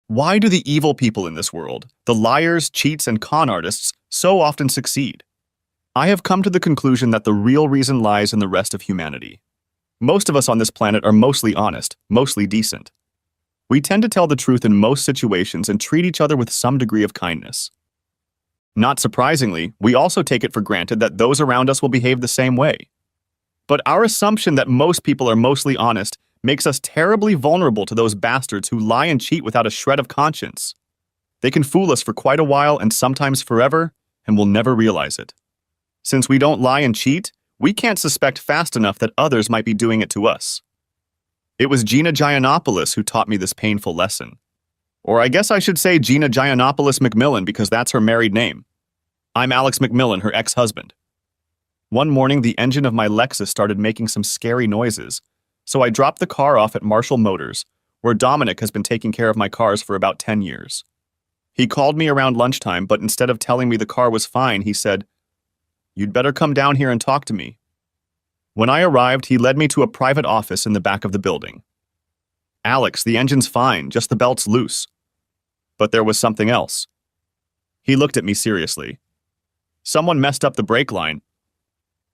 Why do the evil people in this world, the liars, cheats, and con artists, so often succeed? I have come to the conclusion that the real reason lies in the rest of humanity. Most of us on this planet are mostly honest, mostly decent. We tend to tell the truth in most situations and treat each other with some degree of kindness. Not surprisingly, we also take it for granted that those around us will behave the same way. But our assumption that most people are mostly honest makes us terribly vulnerable to those bastards who lie and cheat without a shred of conscience. They can fool us for quite a while and sometimes forever, and we'll never realize it. Since we don't lie and cheat, we can't suspect fast enough that others might be doing it to us. It was Gina Giannopoulos who taught me this painful lesson. Or I guess I should say Gina Giannopoulos McMillan because that's her married name. I'm Alex McMillan, her ex-husband. One morning, the engine of my Lexus started making some scary noises, so I dropped the car off at Marshall Motors, where Dominic has been taking care of my cars for about 10 years. He called me around lunchtime, but instead of telling me the car was fine, he said, "You'd better come down here and talk to me." When I arrived, he led me to a private office in the back of the building. "Alex, the engine's fine, just the belt's loose." But there was something else. He looked at me seriously. "Someone messed up the brake line."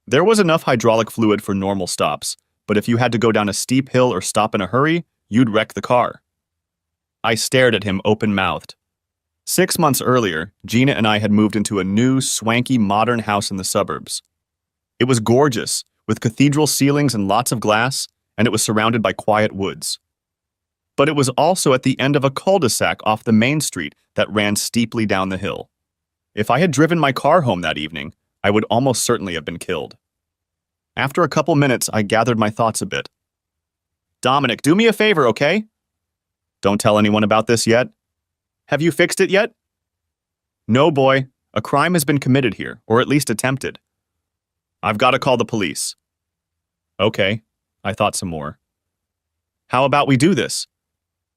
There was enough hydraulic fluid for normal stops, but if you had to go down a steep hill or stop in a hurry, you'd wreck the car. I stared at him open-mouthed. 6 months earlier, Gina and I had moved into a new, swanky, modern house in the suburbs. It was gorgeous, with cathedral ceilings and lots of glass, and it was surrounded by quiet woods. But it was also at the end of a cul-de-sac off the main street that ran steeply down the hill. If I had driven my car home that evening, I would almost certainly have been killed. After a couple minutes, I gathered my thoughts a bit. "Dominic, do me a favor, okay?" "Don't tell anyone about this yet." "Have you fixed it yet?" "No, boy. A crime has been committed here, or at least attempted." "I've got to call the police." "Okay." I thought some more. "How about we do this?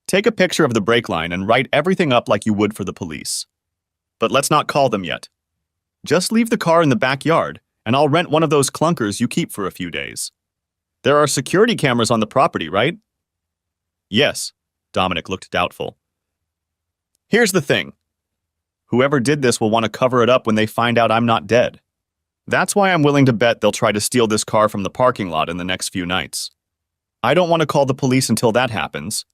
Take a picture of the brake line and write everything up like you would for the police. But let's not call them yet. Just leave the car in the backyard, and I'll rent one of those clunkers you keep for a few days. There are security cameras on the property, right?" "Yes." Dominic looked doubtful. "Here's the thing. Whoever did this will want to cover it up when they find out I'm not dead. That's why I'm willing to bet they'll try to steal this car from the parking lot in the next few nights. I don't want to call the police until that happens.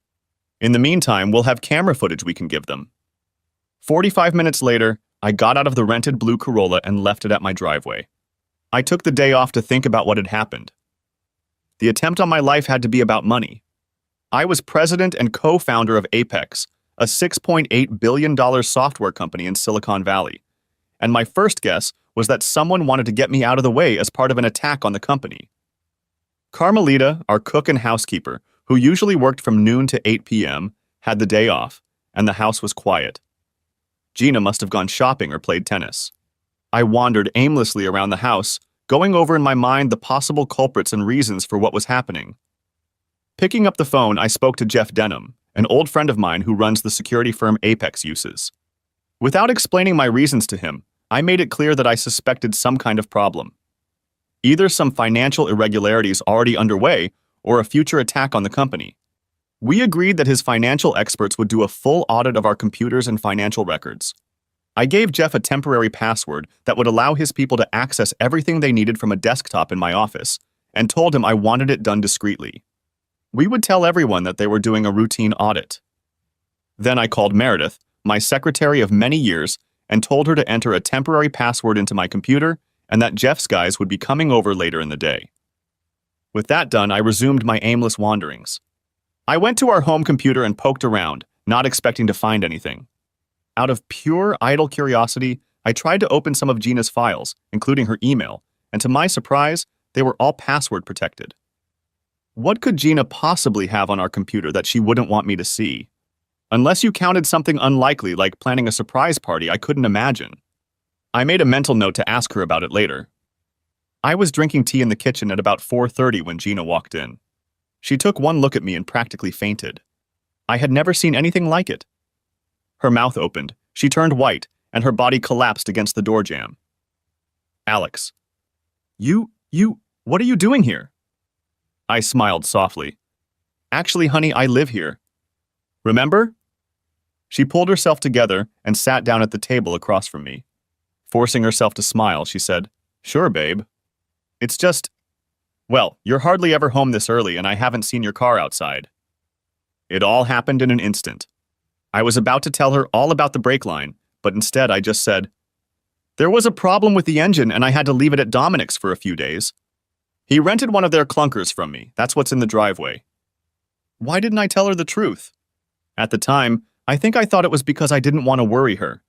In the meantime, we'll have camera footage we can give them." 45 minutes later, I got out of the rented blue Corolla and left it at my driveway. I took the day off to think about what had happened. The attempt on my life had to be about money. I was president and co-founder of Apex, a $6.8 billion software company in Silicon Valley, and my first guess was that someone wanted to get me out of the way as part of an attack on the company. Carmelita, our cook and housekeeper, who usually worked from noon to 8 p.m., had the day off, and the house was quiet. Gina must have gone shopping or played tennis. I wandered aimlessly around the house, going over in my mind the possible culprits and reasons for what was happening. Picking up the phone, I spoke to Jeff Denham, an old friend of mine who runs the security firm Apex uses. Without explaining my reasons to him, I made it clear that I suspected some kind of problem. Either some financial irregularities already underway or a future attack on the company. We agreed that his financial experts would do a full audit of our computers and financial records. I gave Jeff a temporary password that would allow his people to access everything they needed from a desktop in my office, and told him I wanted it done discreetly. We would tell everyone that they were doing a routine audit. Then I called Meredith, my secretary of many years, and told her to enter a temporary password into my computer and that Jeff's guys would be coming over later in the day. With that done, I resumed my aimless wanderings. I went to our home computer and poked around, not expecting to find anything. Out of pure, idle curiosity, I tried to open some of Gina's files, including her email, and to my surprise, they were all password protected. What could Gina possibly have on our computer that she wouldn't want me to see? Unless you counted something unlikely like planning a surprise party I couldn't imagine. I made a mental note to ask her about it later. I was drinking tea in the kitchen at about 4:30 when Gina walked in. She took one look at me and practically fainted. I had never seen anything like it. Her mouth opened, she turned white, and her body collapsed against the door jamb. "Alex, what are you doing here?" I smiled softly. "Actually, honey, I live here. Remember?" She pulled herself together and sat down at the table across from me. Forcing herself to smile, she said, "Sure, babe. It's just, well, you're hardly ever home this early and I haven't seen your car outside." It all happened in an instant. I was about to tell her all about the brake line, but instead I just said, "There was a problem with the engine and I had to leave it at Dominic's for a few days. He rented one of their clunkers from me. That's what's in the driveway." Why didn't I tell her the truth? At the time, I think I thought it was because I didn't want to worry her.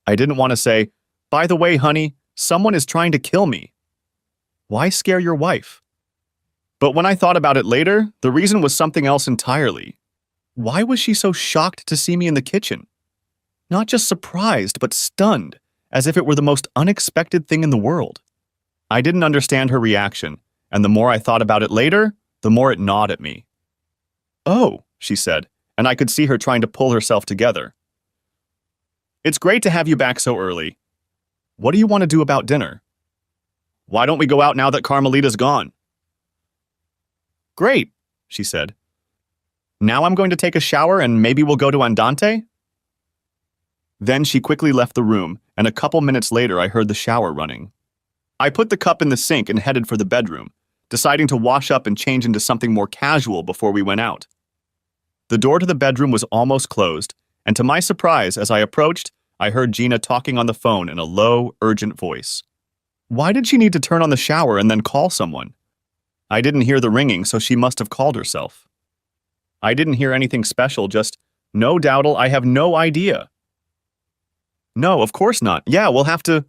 I didn't want to say, "By the way, honey, someone is trying to kill me." Why scare your wife? But when I thought about it later, the reason was something else entirely. Why was she so shocked to see me in the kitchen? Not just surprised, but stunned, as if it were the most unexpected thing in the world. I didn't understand her reaction, and the more I thought about it later, the more it gnawed at me. "Oh," she said, and I could see her trying to pull herself together. "It's great to have you back so early. What do you want to do about dinner? Why don't we go out now that Carmelita's gone?" "Great," she said. "Now I'm going to take a shower and maybe we'll go to Andante?" Then she quickly left the room, and a couple minutes later I heard the shower running. I put the cup in the sink and headed for the bedroom, deciding to wash up and change into something more casual before we went out. The door to the bedroom was almost closed, and to my surprise, as I approached, I heard Gina talking on the phone in a low, urgent voice. Why did she need to turn on the shower and then call someone? I didn't hear the ringing, so she must have called herself. I didn't hear anything special, just, "No, Dowdle, I have no idea." "No, of course not. Yeah, we'll have to..."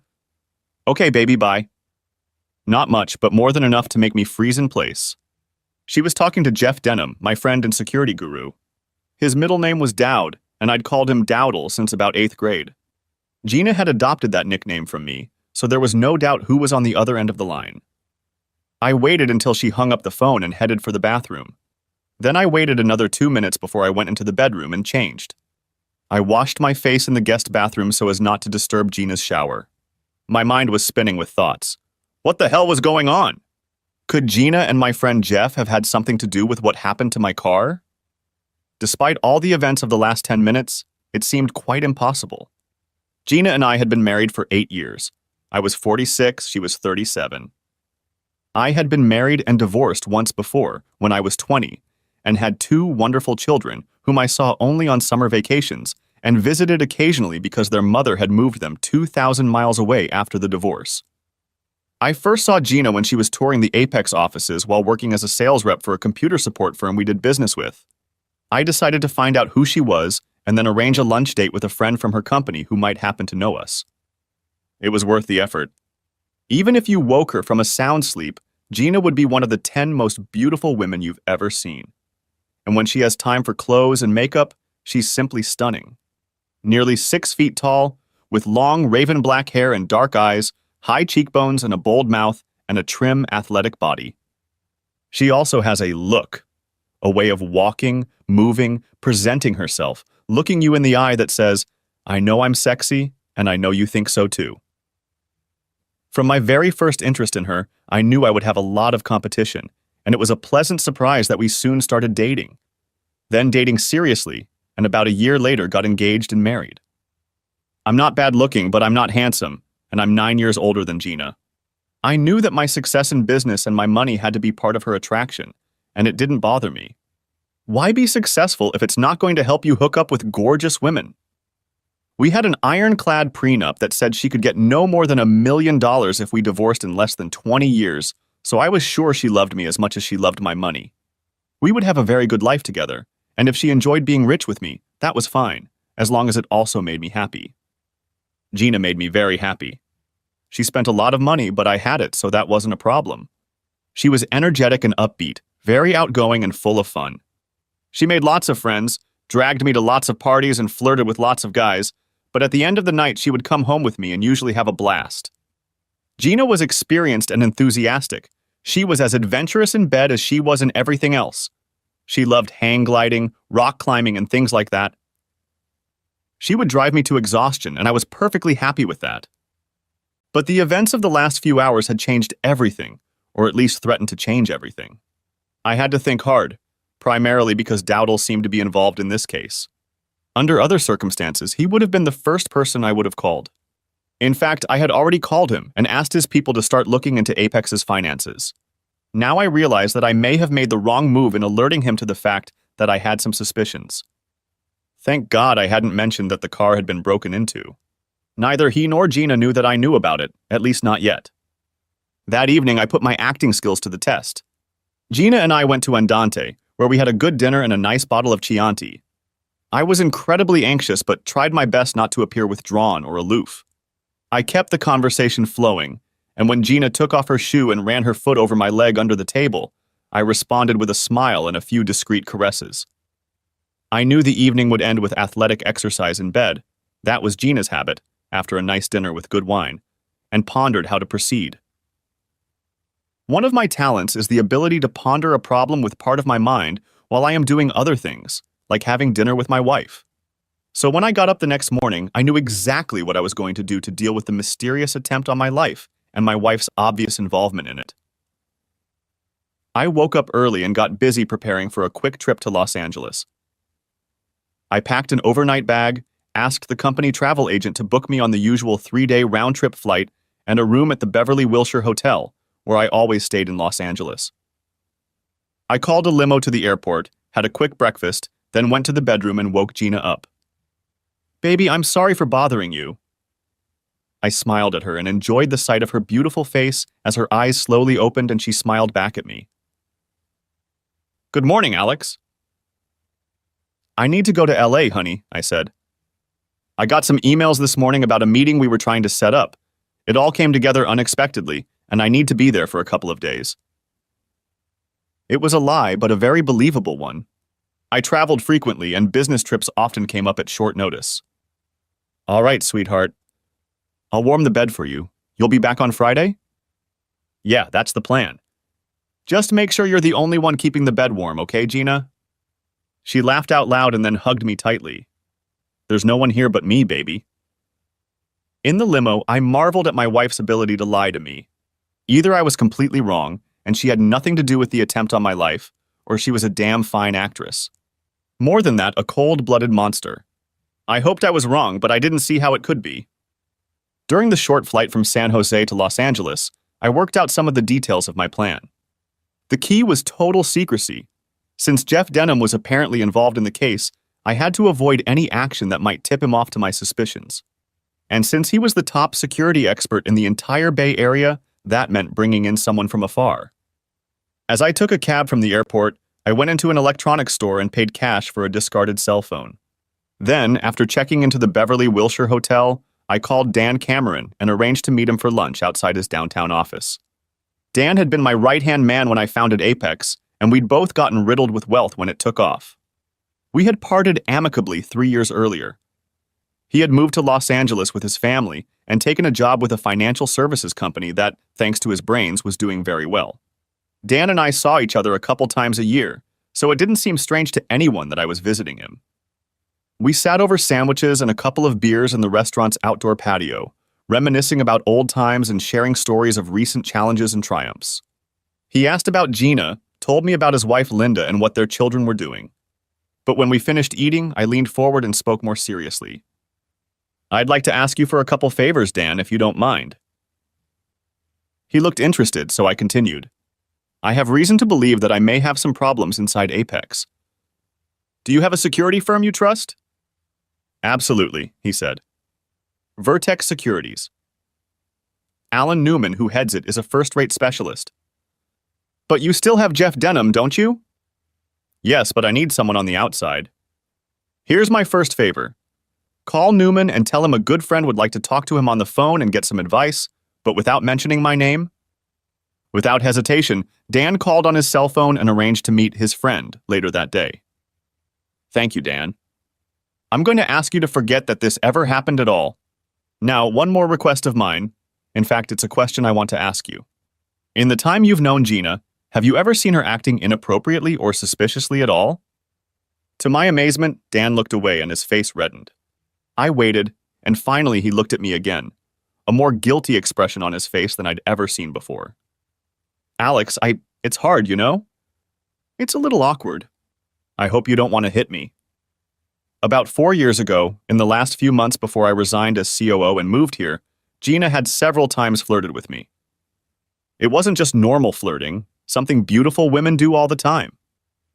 "Okay, baby, bye." Not much, but more than enough to make me freeze in place. She was talking to Jeff Denham, my friend and security guru. His middle name was Dowd, and I'd called him Dowdle since about 8th grade. Gina had adopted that nickname from me, so there was no doubt who was on the other end of the line. I waited until she hung up the phone and headed for the bathroom. Then I waited another 2 minutes before I went into the bedroom and changed. I washed my face in the guest bathroom so as not to disturb Gina's shower. My mind was spinning with thoughts. What the hell was going on? Could Gina and my friend Jeff have had something to do with what happened to my car? Despite all the events of the last 10 minutes, it seemed quite impossible. Gina and I had been married for 8 years. I was 46, she was 37. I had been married and divorced once before, when I was 20, and had 2 wonderful children whom I saw only on summer vacations and visited occasionally because their mother had moved them 2,000 miles away after the divorce. I first saw Gina when she was touring the Apex offices while working as a sales rep for a computer support firm we did business with. I decided to find out who she was and then arrange a lunch date with a friend from her company who might happen to know us. It was worth the effort. Even if you woke her from a sound sleep, Gina would be one of the 10 most beautiful women you've ever seen. And when she has time for clothes and makeup, she's simply stunning. Nearly 6 feet tall, with long raven black hair and dark eyes, high cheekbones and a bold mouth, and a trim, athletic body. She also has a look, a way of walking, moving, presenting herself, looking you in the eye that says, "I know I'm sexy, and I know you think so too." From my very first interest in her, I knew I would have a lot of competition, and it was a pleasant surprise that we soon started dating. Then dating seriously, and about a year later got engaged and married. I'm not bad looking, but I'm not handsome, and I'm 9 years older than Gina. I knew that my success in business and my money had to be part of her attraction, and it didn't bother me. Why be successful if it's not going to help you hook up with gorgeous women? We had an ironclad prenup that said she could get no more than $1 million if we divorced in less than 20 years, so I was sure she loved me as much as she loved my money. We would have a very good life together, and if she enjoyed being rich with me, that was fine, as long as it also made me happy. Gina made me very happy. She spent a lot of money, but I had it, so that wasn't a problem. She was energetic and upbeat, very outgoing and full of fun. She made lots of friends, dragged me to lots of parties and flirted with lots of guys, but at the end of the night she would come home with me and usually have a blast. Gina was experienced and enthusiastic. She was as adventurous in bed as she was in everything else. She loved hang gliding, rock climbing, and things like that. She would drive me to exhaustion, and I was perfectly happy with that. But the events of the last few hours had changed everything, or at least threatened to change everything. I had to think hard, primarily because Dowdle seemed to be involved in this case. Under other circumstances, he would have been the first person I would have called. In fact, I had already called him and asked his people to start looking into Apex's finances. Now I realize that I may have made the wrong move in alerting him to the fact that I had some suspicions. Thank God I hadn't mentioned that the car had been broken into. Neither he nor Gina knew that I knew about it, at least not yet. That evening, I put my acting skills to the test. Gina and I went to Andante, where we had a good dinner and a nice bottle of Chianti. I was incredibly anxious but tried my best not to appear withdrawn or aloof. I kept the conversation flowing, and when Gina took off her shoe and ran her foot over my leg under the table, I responded with a smile and a few discreet caresses. I knew the evening would end with athletic exercise in bed. That was Gina's habit, after a nice dinner with good wine, and pondered how to proceed. One of my talents is the ability to ponder a problem with part of my mind while I am doing other things, like having dinner with my wife. So when I got up the next morning, I knew exactly what I was going to do to deal with the mysterious attempt on my life and my wife's obvious involvement in it. I woke up early and got busy preparing for a quick trip to Los Angeles. I packed an overnight bag, asked the company travel agent to book me on the usual 3-day round-trip flight and a room at the Beverly Wilshire Hotel, where I always stayed in Los Angeles. I called a limo to the airport, had a quick breakfast, then went to the bedroom and woke Gina up. "Baby, I'm sorry for bothering you." I smiled at her and enjoyed the sight of her beautiful face as her eyes slowly opened and she smiled back at me. "Good morning, Alex." "I need to go to LA, honey," I said. "I got some emails this morning about a meeting we were trying to set up. It all came together unexpectedly, and I need to be there for a couple of days." It was a lie, but a very believable one. I traveled frequently, and business trips often came up at short notice. "All right, sweetheart. I'll warm the bed for you. You'll be back on Friday?" "Yeah, that's the plan. Just make sure you're the only one keeping the bed warm, okay, Gina?" She laughed out loud and then hugged me tightly. "There's no one here but me, baby." In the limo, I marveled at my wife's ability to lie to me. Either I was completely wrong, and she had nothing to do with the attempt on my life, or she was a damn fine actress. More than that, a cold-blooded monster. I hoped I was wrong, but I didn't see how it could be. During the short flight from San Jose to Los Angeles, I worked out some of the details of my plan. The key was total secrecy. Since Jeff Denham was apparently involved in the case, I had to avoid any action that might tip him off to my suspicions. And since he was the top security expert in the entire Bay Area, that meant bringing in someone from afar. As I took a cab from the airport, I went into an electronics store and paid cash for a discarded cell phone. Then, after checking into the Beverly Wilshire Hotel, I called Dan Cameron and arranged to meet him for lunch outside his downtown office. Dan had been my right-hand man when I founded Apex, and we'd both gotten riddled with wealth when it took off. We had parted amicably 3 years earlier. He had moved to Los Angeles with his family and taken a job with a financial services company that, thanks to his brains, was doing very well. Dan and I saw each other a couple times a year, so it didn't seem strange to anyone that I was visiting him. We sat over sandwiches and a couple of beers in the restaurant's outdoor patio, reminiscing about old times and sharing stories of recent challenges and triumphs. He asked about Gina, told me about his wife Linda and what their children were doing. But when we finished eating, I leaned forward and spoke more seriously. "I'd like to ask you for a couple favors, Dan, if you don't mind." He looked interested, so I continued. "I have reason to believe that I may have some problems inside Apex." "Do you have a security firm you trust?" "Absolutely," he said. "Vertex Securities. Alan Newman, who heads it, is a first-rate specialist." "But you still have Jeff Denham, don't you?" "Yes, but I need someone on the outside." "Here's my first favor. Call Newman and tell him a good friend would like to talk to him on the phone and get some advice, but without mentioning my name." Without hesitation, Dan called on his cell phone and arranged to meet his friend later that day. "Thank you, Dan. I'm going to ask you to forget that this ever happened at all. Now, one more request of mine. In fact, it's a question I want to ask you. In the time you've known Gina, have you ever seen her acting inappropriately or suspiciously at all?" To my amazement, Dan looked away and his face reddened. I waited, and finally he looked at me again, a more guilty expression on his face than I'd ever seen before. "Alex, it's hard, you know? It's a little awkward. I hope you don't want to hit me." About 4 years ago, in the last few months before I resigned as COO and moved here, Gina had several times flirted with me. It wasn't just normal flirting, something beautiful women do all the time.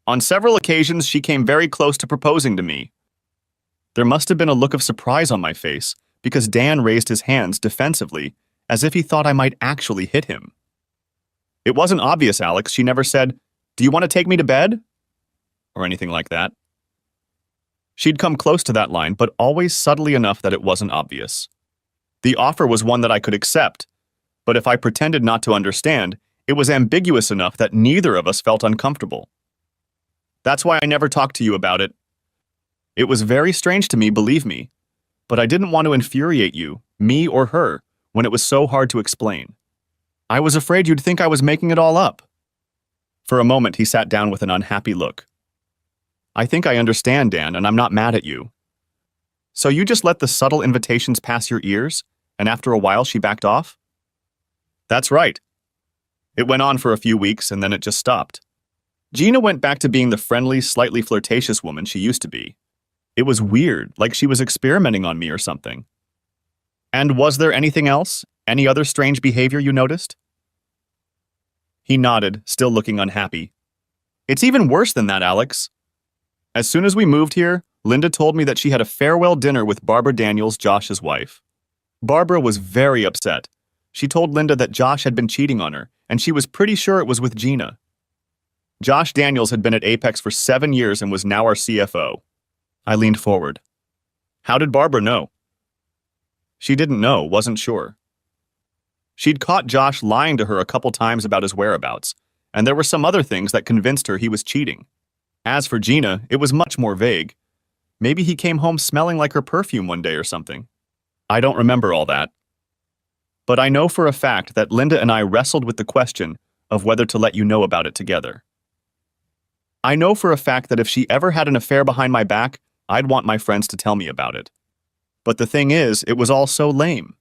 On several occasions, she came very close to proposing to me. There must have been a look of surprise on my face because Dan raised his hands defensively as if he thought I might actually hit him. It wasn't obvious, Alex. She never said, "Do you want to take me to bed?" or anything like that. She'd come close to that line, but always subtly enough that it wasn't obvious. The offer was one that I could accept, but if I pretended not to understand, it was ambiguous enough that neither of us felt uncomfortable. That's why I never talked to you about it. It was very strange to me, believe me, but I didn't want to infuriate you, me or her, when it was so hard to explain. I was afraid you'd think I was making it all up. For a moment, he sat down with an unhappy look. I think I understand, Dan, and I'm not mad at you. So you just let the subtle invitations pass your ears, and after a while she backed off? That's right. It went on for a few weeks, and then it just stopped. Gina went back to being the friendly, slightly flirtatious woman she used to be. It was weird, like she was experimenting on me or something. And was there anything else? Any other strange behavior you noticed? He nodded, still looking unhappy. It's even worse than that, Alex. As soon as we moved here, Linda told me that she had a farewell dinner with Barbara Daniels, Josh's wife. Barbara was very upset. She told Linda that Josh had been cheating on her, and she was pretty sure it was with Gina. Josh Daniels had been at Apex for 7 years and was now our CFO. I leaned forward. How did Barbara know? She didn't know, wasn't sure. She'd caught Josh lying to her a couple times about his whereabouts, and there were some other things that convinced her he was cheating. As for Gina, it was much more vague. Maybe he came home smelling like her perfume one day or something. I don't remember all that. But I know for a fact that Linda and I wrestled with the question of whether to let you know about it together. I know for a fact that if she ever had an affair behind my back, I'd want my friends to tell me about it. But the thing is, it was all so lame.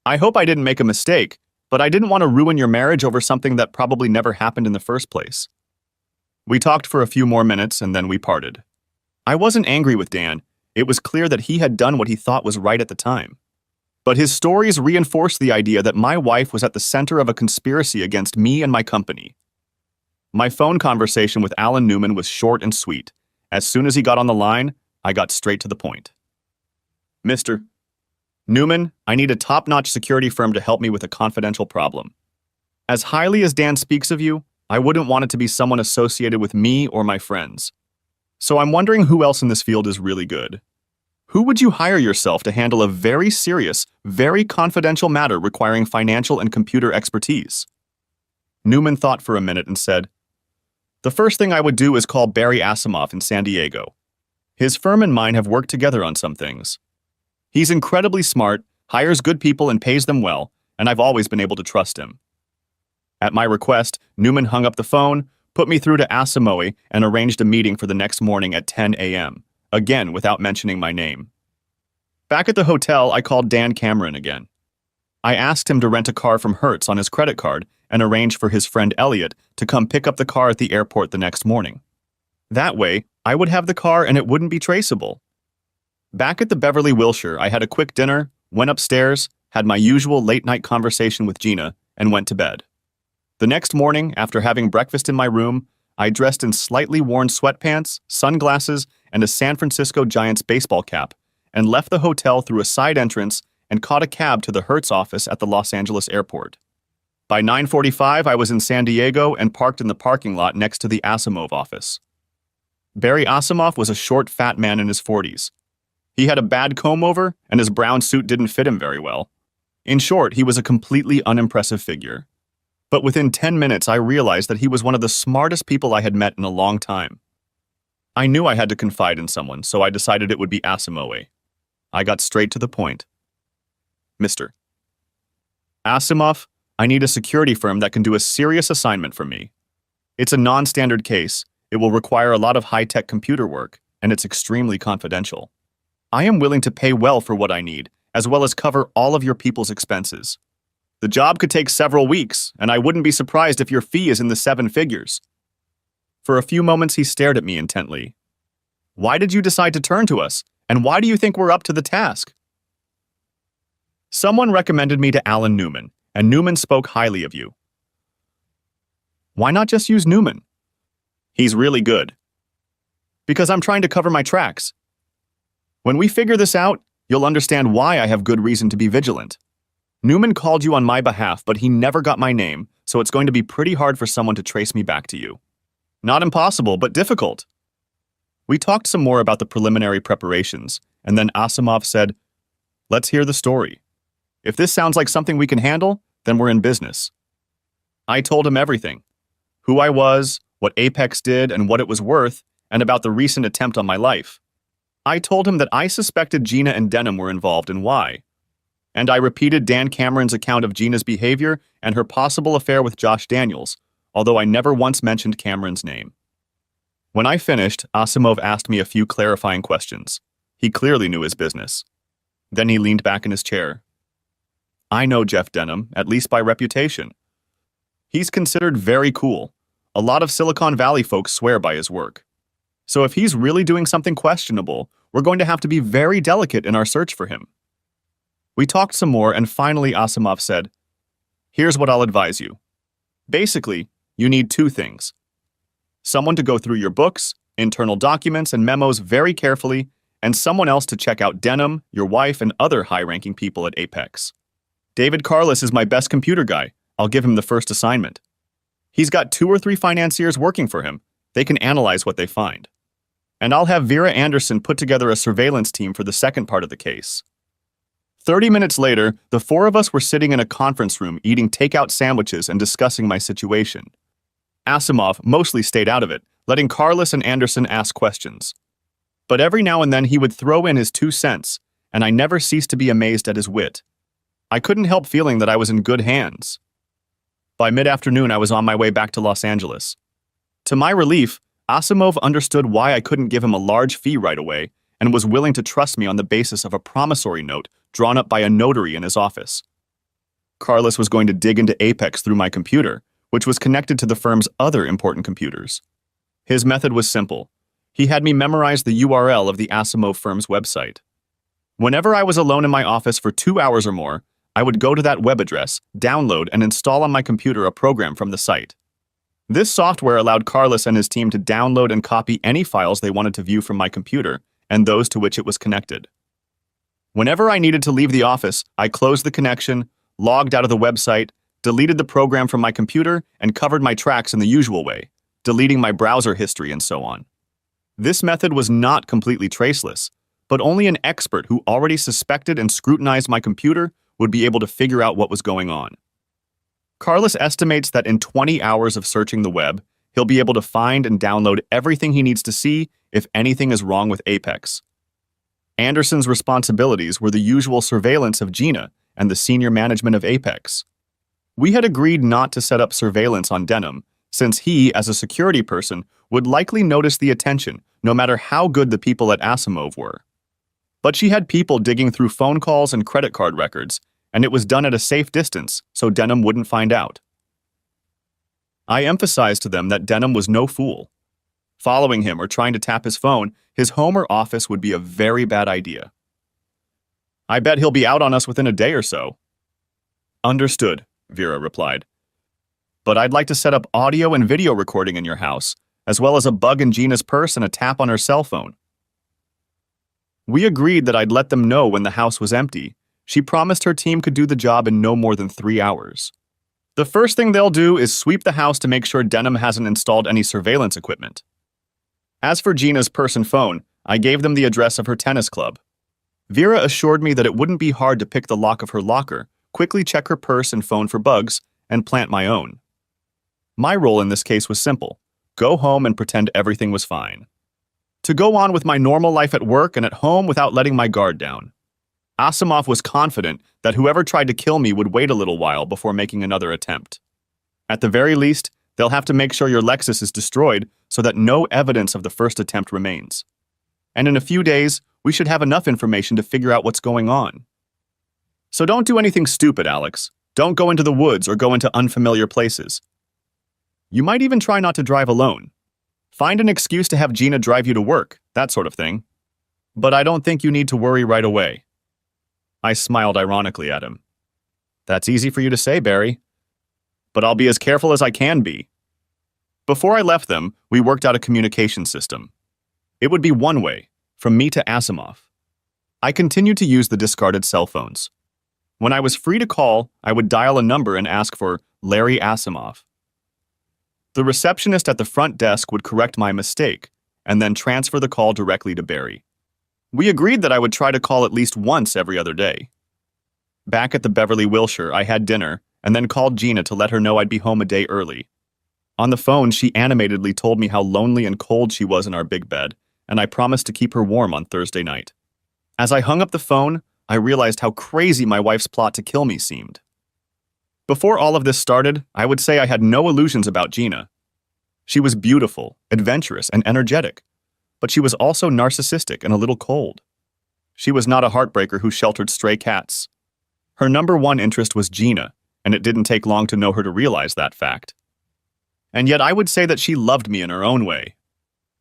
I hope I didn't make a mistake, but I didn't want to ruin your marriage over something that probably never happened in the first place. We talked for a few more minutes and then we parted. I wasn't angry with Dan. It was clear that he had done what he thought was right at the time. But his stories reinforced the idea that my wife was at the center of a conspiracy against me and my company. My phone conversation with Alan Newman was short and sweet. As soon as he got on the line, I got straight to the point. Mr. Newman, I need a top-notch security firm to help me with a confidential problem. As highly as Dan speaks of you, I wouldn't want it to be someone associated with me or my friends. So I'm wondering who else in this field is really good. Who would you hire yourself to handle a very serious, very confidential matter requiring financial and computer expertise? Newman thought for a minute and said, The first thing I would do is call Barry Asimov in San Diego. His firm and mine have worked together on some things. He's incredibly smart, hires good people and pays them well, and I've always been able to trust him. At my request, Newman hung up the phone, put me through to Asimov, and arranged a meeting for the next morning at 10 a.m., again without mentioning my name. Back at the hotel, I called Dan Cameron again. I asked him to rent a car from Hertz on his credit card and arrange for his friend Elliot to come pick up the car at the airport the next morning. That way, I would have the car and it wouldn't be traceable. Back at the Beverly Wilshire, I had a quick dinner, went upstairs, had my usual late-night conversation with Gina, and went to bed. The next morning, after having breakfast in my room, I dressed in slightly worn sweatpants, sunglasses, and a San Francisco Giants baseball cap, and left the hotel through a side entrance and caught a cab to the Hertz office at the Los Angeles airport. By 9:45, I was in San Diego and parked in the parking lot next to the Asimov office. Barry Asimov was a short, fat man in his 40s. He had a bad comb-over, and his brown suit didn't fit him very well. In short, he was a completely unimpressive figure. But within 10 minutes, I realized that he was one of the smartest people I had met in a long time. I knew I had to confide in someone, so I decided it would be Asimov. I got straight to the point. Mr. Asimov, I need a security firm that can do a serious assignment for me. It's a non-standard case, it will require a lot of high-tech computer work, and it's extremely confidential. I am willing to pay well for what I need, as well as cover all of your people's expenses. The job could take several weeks, and I wouldn't be surprised if your fee is in the 7 figures. For a few moments he stared at me intently. Why did you decide to turn to us? And why do you think we're up to the task? Someone recommended me to Alan Newman, and Newman spoke highly of you. Why not just use Newman? He's really good. Because I'm trying to cover my tracks. When we figure this out, you'll understand why I have good reason to be vigilant. Newman called you on my behalf, but he never got my name, so it's going to be pretty hard for someone to trace me back to you. Not impossible, but difficult. We talked some more about the preliminary preparations, and then Asimov said, "Let's hear the story. If this sounds like something we can handle, then we're in business." I told him everything. Who I was, what Apex did, and what it was worth, and about the recent attempt on my life. I told him that I suspected Gina and Denham were involved and why. And I repeated Dan Cameron's account of Gina's behavior and her possible affair with Josh Daniels, although I never once mentioned Cameron's name. When I finished, Asimov asked me a few clarifying questions. He clearly knew his business. Then he leaned back in his chair. I know Jeff Denham, at least by reputation. He's considered very cool. A lot of Silicon Valley folks swear by his work. So if he's really doing something questionable, we're going to have to be very delicate in our search for him. We talked some more, and finally Asimov said, "Here's what I'll advise you. Basically, you need two things. Someone to go through your books, internal documents, and memos very carefully, and someone else to check out Denham, your wife, and other high-ranking people at Apex. David Carlos is my best computer guy. I'll give him the first assignment. He's got 2 or 3 financiers working for him. They can analyze what they find. And I'll have Vera Anderson put together a surveillance team for the second part of the case." 30 minutes later, the 4 of us were sitting in a conference room eating takeout sandwiches and discussing my situation. Asimov mostly stayed out of it, letting Carlos and Anderson ask questions. But every now and then he would throw in his 2 cents, and I never ceased to be amazed at his wit. I couldn't help feeling that I was in good hands. By mid-afternoon, I was on my way back to Los Angeles. To my relief, Asimov understood why I couldn't give him a large fee right away and was willing to trust me on the basis of a promissory note drawn up by a notary in his office. Carlos was going to dig into Apex through my computer, which was connected to the firm's other important computers. His method was simple. He had me memorize the URL of the Asimov firm's website. Whenever I was alone in my office for 2 hours or more, I would go to that web address, download, and install on my computer a program from the site. This software allowed Carlos and his team to download and copy any files they wanted to view from my computer and those to which it was connected. Whenever I needed to leave the office, I closed the connection, logged out of the website, deleted the program from my computer, and covered my tracks in the usual way, deleting my browser history and so on. This method was not completely traceless, but only an expert who already suspected and scrutinized my computer would be able to figure out what was going on. Carlos estimates that in 20 hours of searching the web, he'll be able to find and download everything he needs to see if anything is wrong with Apex. Anderson's responsibilities were the usual surveillance of Gina and the senior management of Apex. We had agreed not to set up surveillance on Denham, since he, as a security person, would likely notice the attention, no matter how good the people at Asimov were. But she had people digging through phone calls and credit card records, and it was done at a safe distance, so Denham wouldn't find out. I emphasized to them that Denham was no fool. Following him or trying to tap his phone, his home or office would be a very bad idea. I bet he'll be out on us within a day or so. Understood, Vera replied. But I'd like to set up audio and video recording in your house, as well as a bug in Gina's purse and a tap on her cell phone. We agreed that I'd let them know when the house was empty. She promised her team could do the job in no more than 3 hours. The first thing they'll do is sweep the house to make sure Denham hasn't installed any surveillance equipment. As for Gina's purse and phone, I gave them the address of her tennis club. Vera assured me that it wouldn't be hard to pick the lock of her locker, quickly check her purse and phone for bugs, and plant my own. My role in this case was simple: go home and pretend everything was fine. To go on with my normal life at work and at home without letting my guard down. Asimov was confident that whoever tried to kill me would wait a little while before making another attempt. At the very least, they'll have to make sure your Lexus is destroyed so that no evidence of the first attempt remains. And in a few days, we should have enough information to figure out what's going on. So don't do anything stupid, Alex. Don't go into the woods or go into unfamiliar places. You might even try not to drive alone. Find an excuse to have Gina drive you to work, that sort of thing. But I don't think you need to worry right away. I smiled ironically at him. That's easy for you to say, Barry. But I'll be as careful as I can be. Before I left them, we worked out a communication system. It would be one way, from me to Asimov. I continued to use the discarded cell phones. When I was free to call, I would dial a number and ask for Larry Asimov. The receptionist at the front desk would correct my mistake and then transfer the call directly to Barry. We agreed that I would try to call at least once every other day. Back at the Beverly Wilshire, I had dinner and then called Gina to let her know I'd be home a day early. On the phone, she animatedly told me how lonely and cold she was in our big bed, and I promised to keep her warm on Thursday night. As I hung up the phone, I realized how crazy my wife's plot to kill me seemed. Before all of this started, I would say I had no illusions about Gina. She was beautiful, adventurous, and energetic, but she was also narcissistic and a little cold. She was not a heartbreaker who sheltered stray cats. Her number one interest was Gina, and it didn't take long to know her to realize that fact. And yet I would say that she loved me in her own way.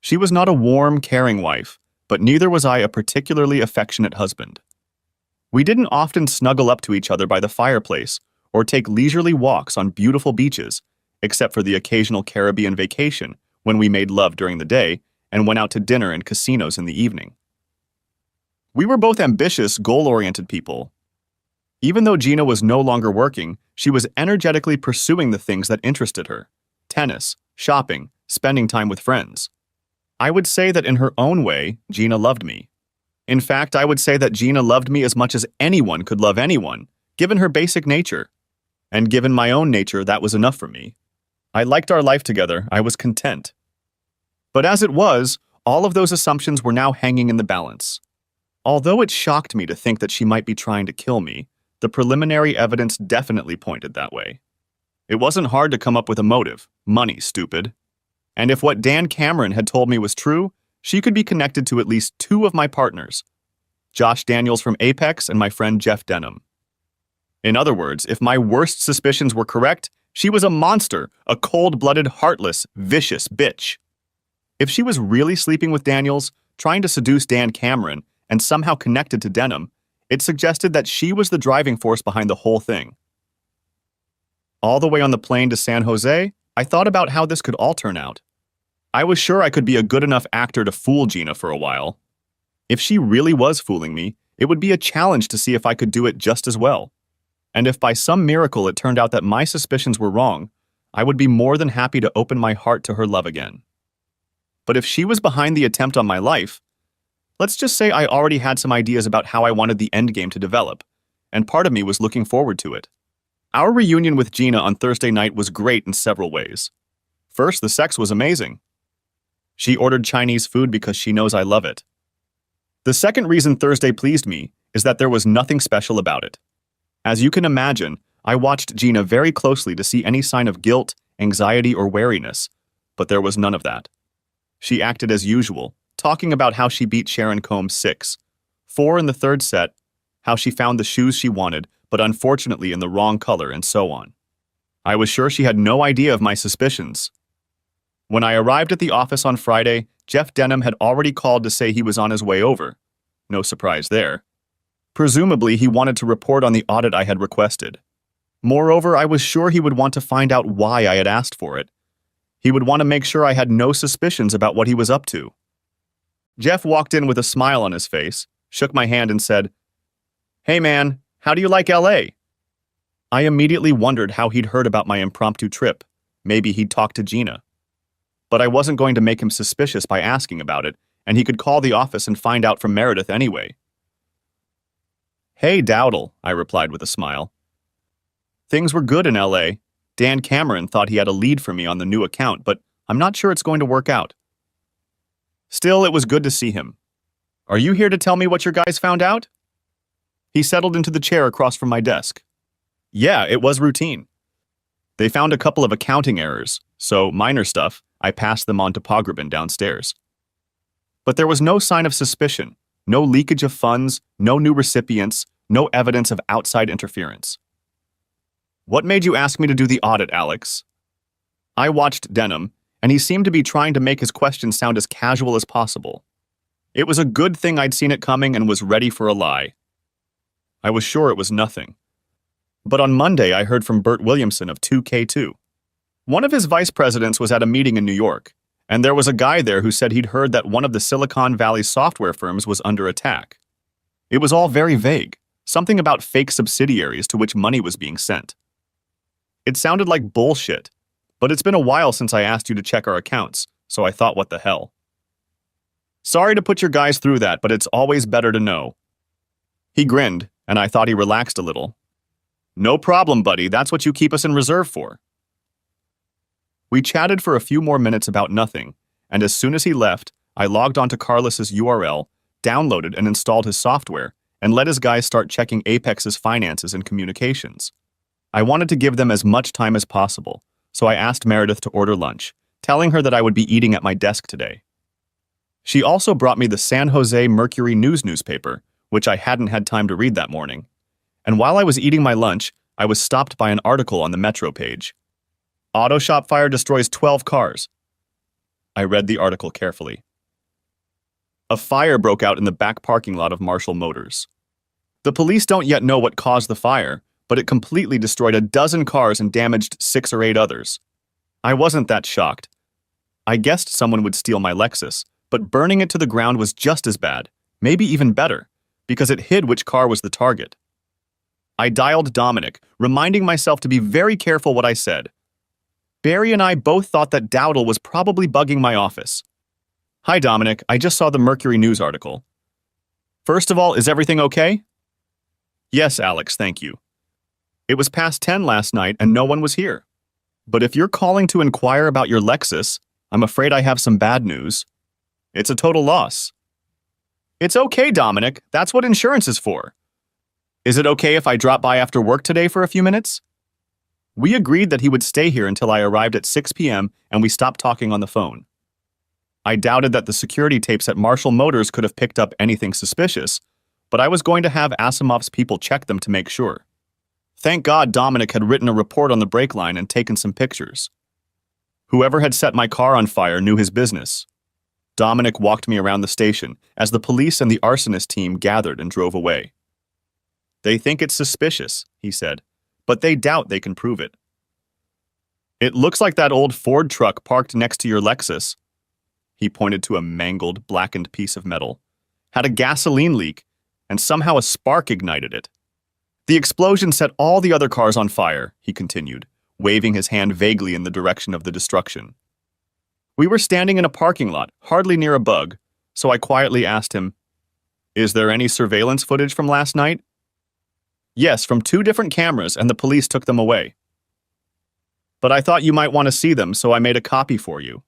She was not a warm, caring wife, but neither was I a particularly affectionate husband. We didn't often snuggle up to each other by the fireplace or take leisurely walks on beautiful beaches, except for the occasional Caribbean vacation when we made love during the day and went out to dinner and casinos in the evening. We were both ambitious, goal-oriented people. Even though Gina was no longer working, she was energetically pursuing the things that interested her: tennis, shopping, spending time with friends. I would say that in her own way, Gina loved me. In fact, I would say that Gina loved me as much as anyone could love anyone, given her basic nature. And given my own nature, that was enough for me. I liked our life together. I was content. But as it was, all of those assumptions were now hanging in the balance. Although it shocked me to think that she might be trying to kill me, the preliminary evidence definitely pointed that way. It wasn't hard to come up with a motive. Money, stupid. And if what Dan Cameron had told me was true, she could be connected to at least two of my partners, Josh Daniels from Apex and my friend Jeff Denham. In other words, if my worst suspicions were correct, she was a monster, a cold-blooded, heartless, vicious bitch. If she was really sleeping with Daniels, trying to seduce Dan Cameron, and somehow connected to Denham, it suggested that she was the driving force behind the whole thing. All the way on the plane to San Jose, I thought about how this could all turn out. I was sure I could be a good enough actor to fool Gina for a while. If she really was fooling me, it would be a challenge to see if I could do it just as well. And if by some miracle it turned out that my suspicions were wrong, I would be more than happy to open my heart to her love again. But if she was behind the attempt on my life, let's just say I already had some ideas about how I wanted the endgame to develop, and part of me was looking forward to it. Our reunion with Gina on Thursday night was great in several ways. First, the sex was amazing. She ordered Chinese food because she knows I love it. The second reason Thursday pleased me is that there was nothing special about it. As you can imagine, I watched Gina very closely to see any sign of guilt, anxiety, or wariness, but there was none of that. She acted as usual, talking about how she beat Sharon Combs 6, 4 in the third set, how she found the shoes she wanted, but unfortunately in the wrong color, and so on. I was sure she had no idea of my suspicions. When I arrived at the office on Friday, Jeff Denham had already called to say he was on his way over. No surprise there. Presumably, he wanted to report on the audit I had requested. Moreover, I was sure he would want to find out why I had asked for it. He would want to make sure I had no suspicions about what he was up to. Jeff walked in with a smile on his face, shook my hand and said, "Hey man, how do you like LA?" I immediately wondered how he'd heard about my impromptu trip. Maybe he'd talked to Gina. But I wasn't going to make him suspicious by asking about it, and he could call the office and find out from Meredith anyway. "Hey, Dowdle," I replied with a smile. Things were good in LA. Dan Cameron thought he had a lead for me on the new account, but I'm not sure it's going to work out. Still, it was good to see him. "Are you here to tell me what your guys found out?" He settled into the chair across from my desk. Yeah, it was routine. They found a couple of accounting errors, so minor stuff. I passed them on to Pogrebin downstairs. But there was no sign of suspicion, no leakage of funds, no new recipients, no evidence of outside interference. "What made you ask me to do the audit, Alex?" I watched Denham, and he seemed to be trying to make his questions sound as casual as possible. It was a good thing I'd seen it coming and was ready for a lie. I was sure it was nothing. But on Monday, I heard from Bert Williamson of 2K2. One of his vice presidents was at a meeting in New York, and there was a guy there who said he'd heard that one of the Silicon Valley software firms was under attack. It was all very vague, something about fake subsidiaries to which money was being sent. It sounded like bullshit, but it's been a while since I asked you to check our accounts, so I thought, what the hell. Sorry to put your guys through that, but it's always better to know. He grinned, and I thought he relaxed a little. No problem, buddy, that's what you keep us in reserve for. We chatted for a few more minutes about nothing, and as soon as he left, I logged onto Carlos's URL, downloaded and installed his software, and let his guys start checking Apex's finances and communications. I wanted to give them as much time as possible, so I asked Meredith to order lunch, telling her that I would be eating at my desk today. She also brought me the San Jose Mercury News newspaper, which I hadn't had time to read that morning. And while I was eating my lunch, I was stopped by an article on the Metro page. Auto shop fire destroys 12 cars. I read the article carefully. A fire broke out in the back parking lot of Marshall Motors. The police don't yet know what caused the fire, but it completely destroyed a dozen cars and damaged 6 or 8 others. I wasn't that shocked. I guessed someone would steal my Lexus, but burning it to the ground was just as bad, maybe even better, because it hid which car was the target. I dialed Dominic, reminding myself to be very careful what I said. Barry and I both thought that Dowdle was probably bugging my office. Hi, Dominic, I just saw the Mercury News article. First of all, is everything okay? Yes, Alex, thank you. It was past 10 last night and no one was here. But if you're calling to inquire about your Lexus, I'm afraid I have some bad news. It's a total loss. It's okay, Dominic. That's what insurance is for. Is it okay if I drop by after work today for a few minutes? We agreed that he would stay here until I arrived at 6 p.m. and we stopped talking on the phone. I doubted that the security tapes at Marshall Motors could have picked up anything suspicious, but I was going to have Asimov's people check them to make sure. Thank God Dominic had written a report on the brake line and taken some pictures. Whoever had set my car on fire knew his business. Dominic walked me around the station as the police and the arsonist team gathered and drove away. They think it's suspicious, he said, but they doubt they can prove it. It looks like that old Ford truck parked next to your Lexus. He pointed to a mangled, blackened piece of metal. Had a gasoline leak, and somehow a spark ignited it. The explosion set all the other cars on fire, he continued, waving his hand vaguely in the direction of the destruction. We were standing in a parking lot, hardly near a bug, so I quietly asked him, "Is there any surveillance footage from last night?" Yes, from 2 different cameras, and the police took them away. But I thought you might want to see them, so I made a copy for you.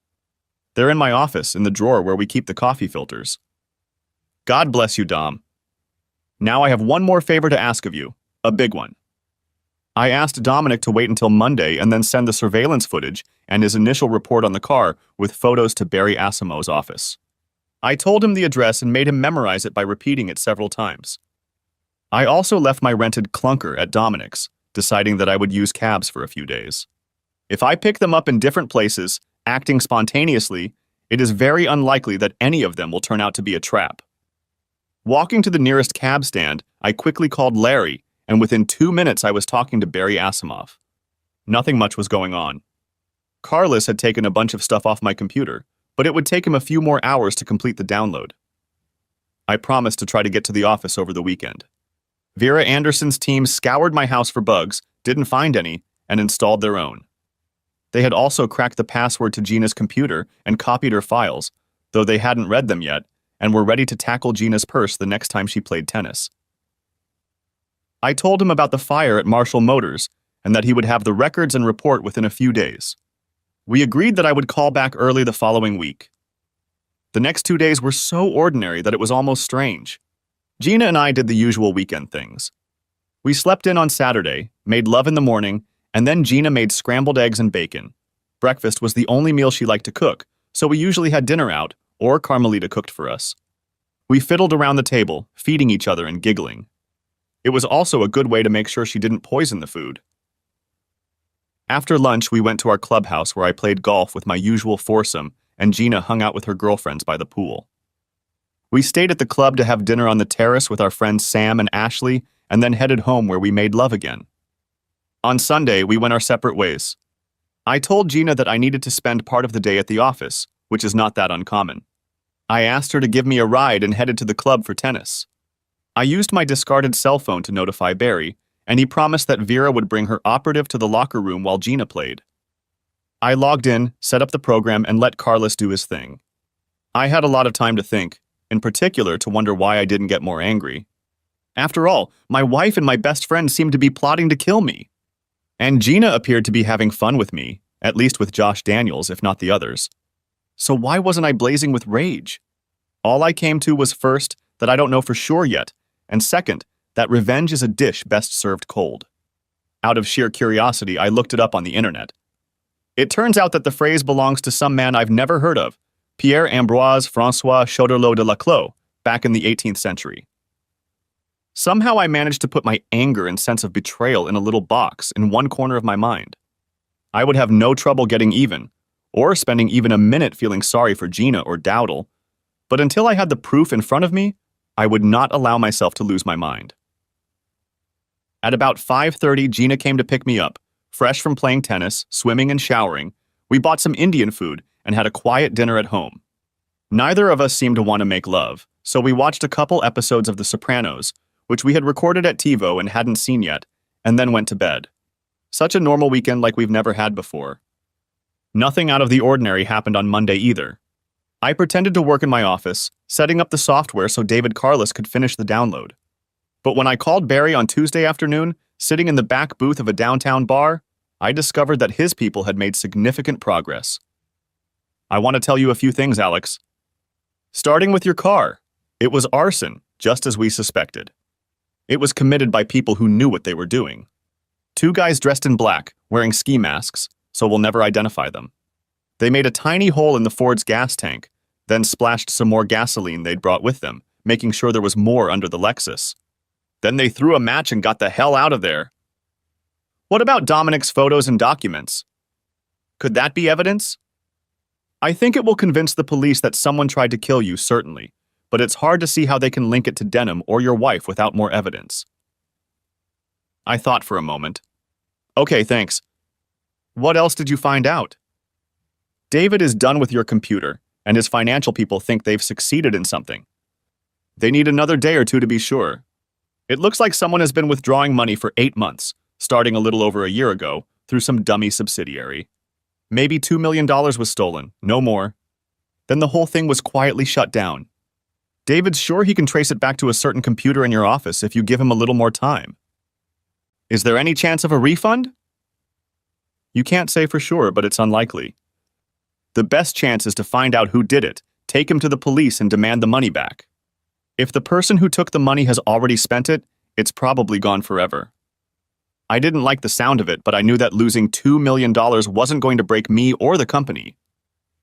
They're in my office, in the drawer where we keep the coffee filters. God bless you, Dom. Now I have one more favor to ask of you, a big one. I asked Dominic to wait until Monday and then send the surveillance footage and his initial report on the car with photos to Barry Asimov's office. I told him the address and made him memorize it by repeating it several times. I also left my rented clunker at Dominic's, deciding that I would use cabs for a few days. If I pick them up in different places, acting spontaneously, it is very unlikely that any of them will turn out to be a trap. Walking to the nearest cab stand, I quickly called Larry, and within 2 minutes I was talking to Barry Asimov. Nothing much was going on. Carlos had taken a bunch of stuff off my computer, but it would take him a few more hours to complete the download. I promised to try to get to the office over the weekend. Vera Anderson's team scoured my house for bugs, didn't find any, and installed their own. They had also cracked the password to Gina's computer and copied her files, though they hadn't read them yet, and were ready to tackle Gina's purse the next time she played tennis. I told him about the fire at Marshall Motors, and that he would have the records and report within a few days. We agreed that I would call back early the following week. The next 2 days were so ordinary that it was almost strange. Gina and I did the usual weekend things. We slept in on Saturday, made love in the morning, and then Gina made scrambled eggs and bacon. Breakfast was the only meal she liked to cook, so we usually had dinner out, or Carmelita cooked for us. We fiddled around the table, feeding each other and giggling. It was also a good way to make sure she didn't poison the food. After lunch, we went to our clubhouse where I played golf with my usual foursome, and Gina hung out with her girlfriends by the pool. We stayed at the club to have dinner on the terrace with our friends Sam and Ashley, and then headed home where we made love again. On Sunday, we went our separate ways. I told Gina that I needed to spend part of the day at the office, which is not that uncommon. I asked her to give me a ride and headed to the club for tennis. I used my discarded cell phone to notify Barry, and he promised that Vera would bring her operative to the locker room while Gina played. I logged in, set up the program, and let Carlos do his thing. I had a lot of time to think, in particular to wonder why I didn't get more angry. After all, my wife and my best friend seemed to be plotting to kill me. And Gina appeared to be having fun with me, at least with Josh Daniels, if not the others. So why wasn't I blazing with rage? All I came to was first, that I don't know for sure yet, and second, that revenge is a dish best served cold. Out of sheer curiosity, I looked it up on the internet. It turns out that the phrase belongs to some man I've never heard of, Pierre Ambroise François Choderlos de Laclos, back in the 18th century. Somehow I managed to put my anger and sense of betrayal in a little box in one corner of my mind. I would have no trouble getting even, or spending even a minute feeling sorry for Gina or Dowdle, but until I had the proof in front of me, I would not allow myself to lose my mind. At about 5:30, Gina came to pick me up. Fresh from playing tennis, swimming, and showering, we bought some Indian food and had a quiet dinner at home. Neither of us seemed to want to make love, so we watched a couple episodes of The Sopranos, which we had recorded at TiVo and hadn't seen yet, and then went to bed. Such a normal weekend like we've never had before. Nothing out of the ordinary happened on Monday either. I pretended to work in my office, setting up the software so David Carlos could finish the download. But when I called Barry on Tuesday afternoon, sitting in the back booth of a downtown bar, I discovered that his people had made significant progress. I want to tell you a few things, Alex. Starting with your car. It was arson, just as we suspected. It was committed by people who knew what they were doing. Two guys dressed in black, wearing ski masks, so we'll never identify them. They made a tiny hole in the Ford's gas tank, then splashed some more gasoline they'd brought with them, making sure there was more under the Lexus. Then they threw a match and got the hell out of there. What about Dominic's photos and documents? Could that be evidence? I think it will convince the police that someone tried to kill you, certainly, but it's hard to see how they can link it to Denham or your wife without more evidence. I thought for a moment. Okay, thanks. What else did you find out? David is done with your computer, and his financial people think they've succeeded in something. They need another day or two to be sure. It looks like someone has been withdrawing money for 8 months, starting a little over a year ago, through some dummy subsidiary. Maybe $2 million was stolen, no more. Then the whole thing was quietly shut down. David's sure he can trace it back to a certain computer in your office if you give him a little more time. Is there any chance of a refund? You can't say for sure, but it's unlikely. The best chance is to find out who did it, take him to the police, and demand the money back. If the person who took the money has already spent it, it's probably gone forever. I didn't like the sound of it, but I knew that losing $2 million wasn't going to break me or the company.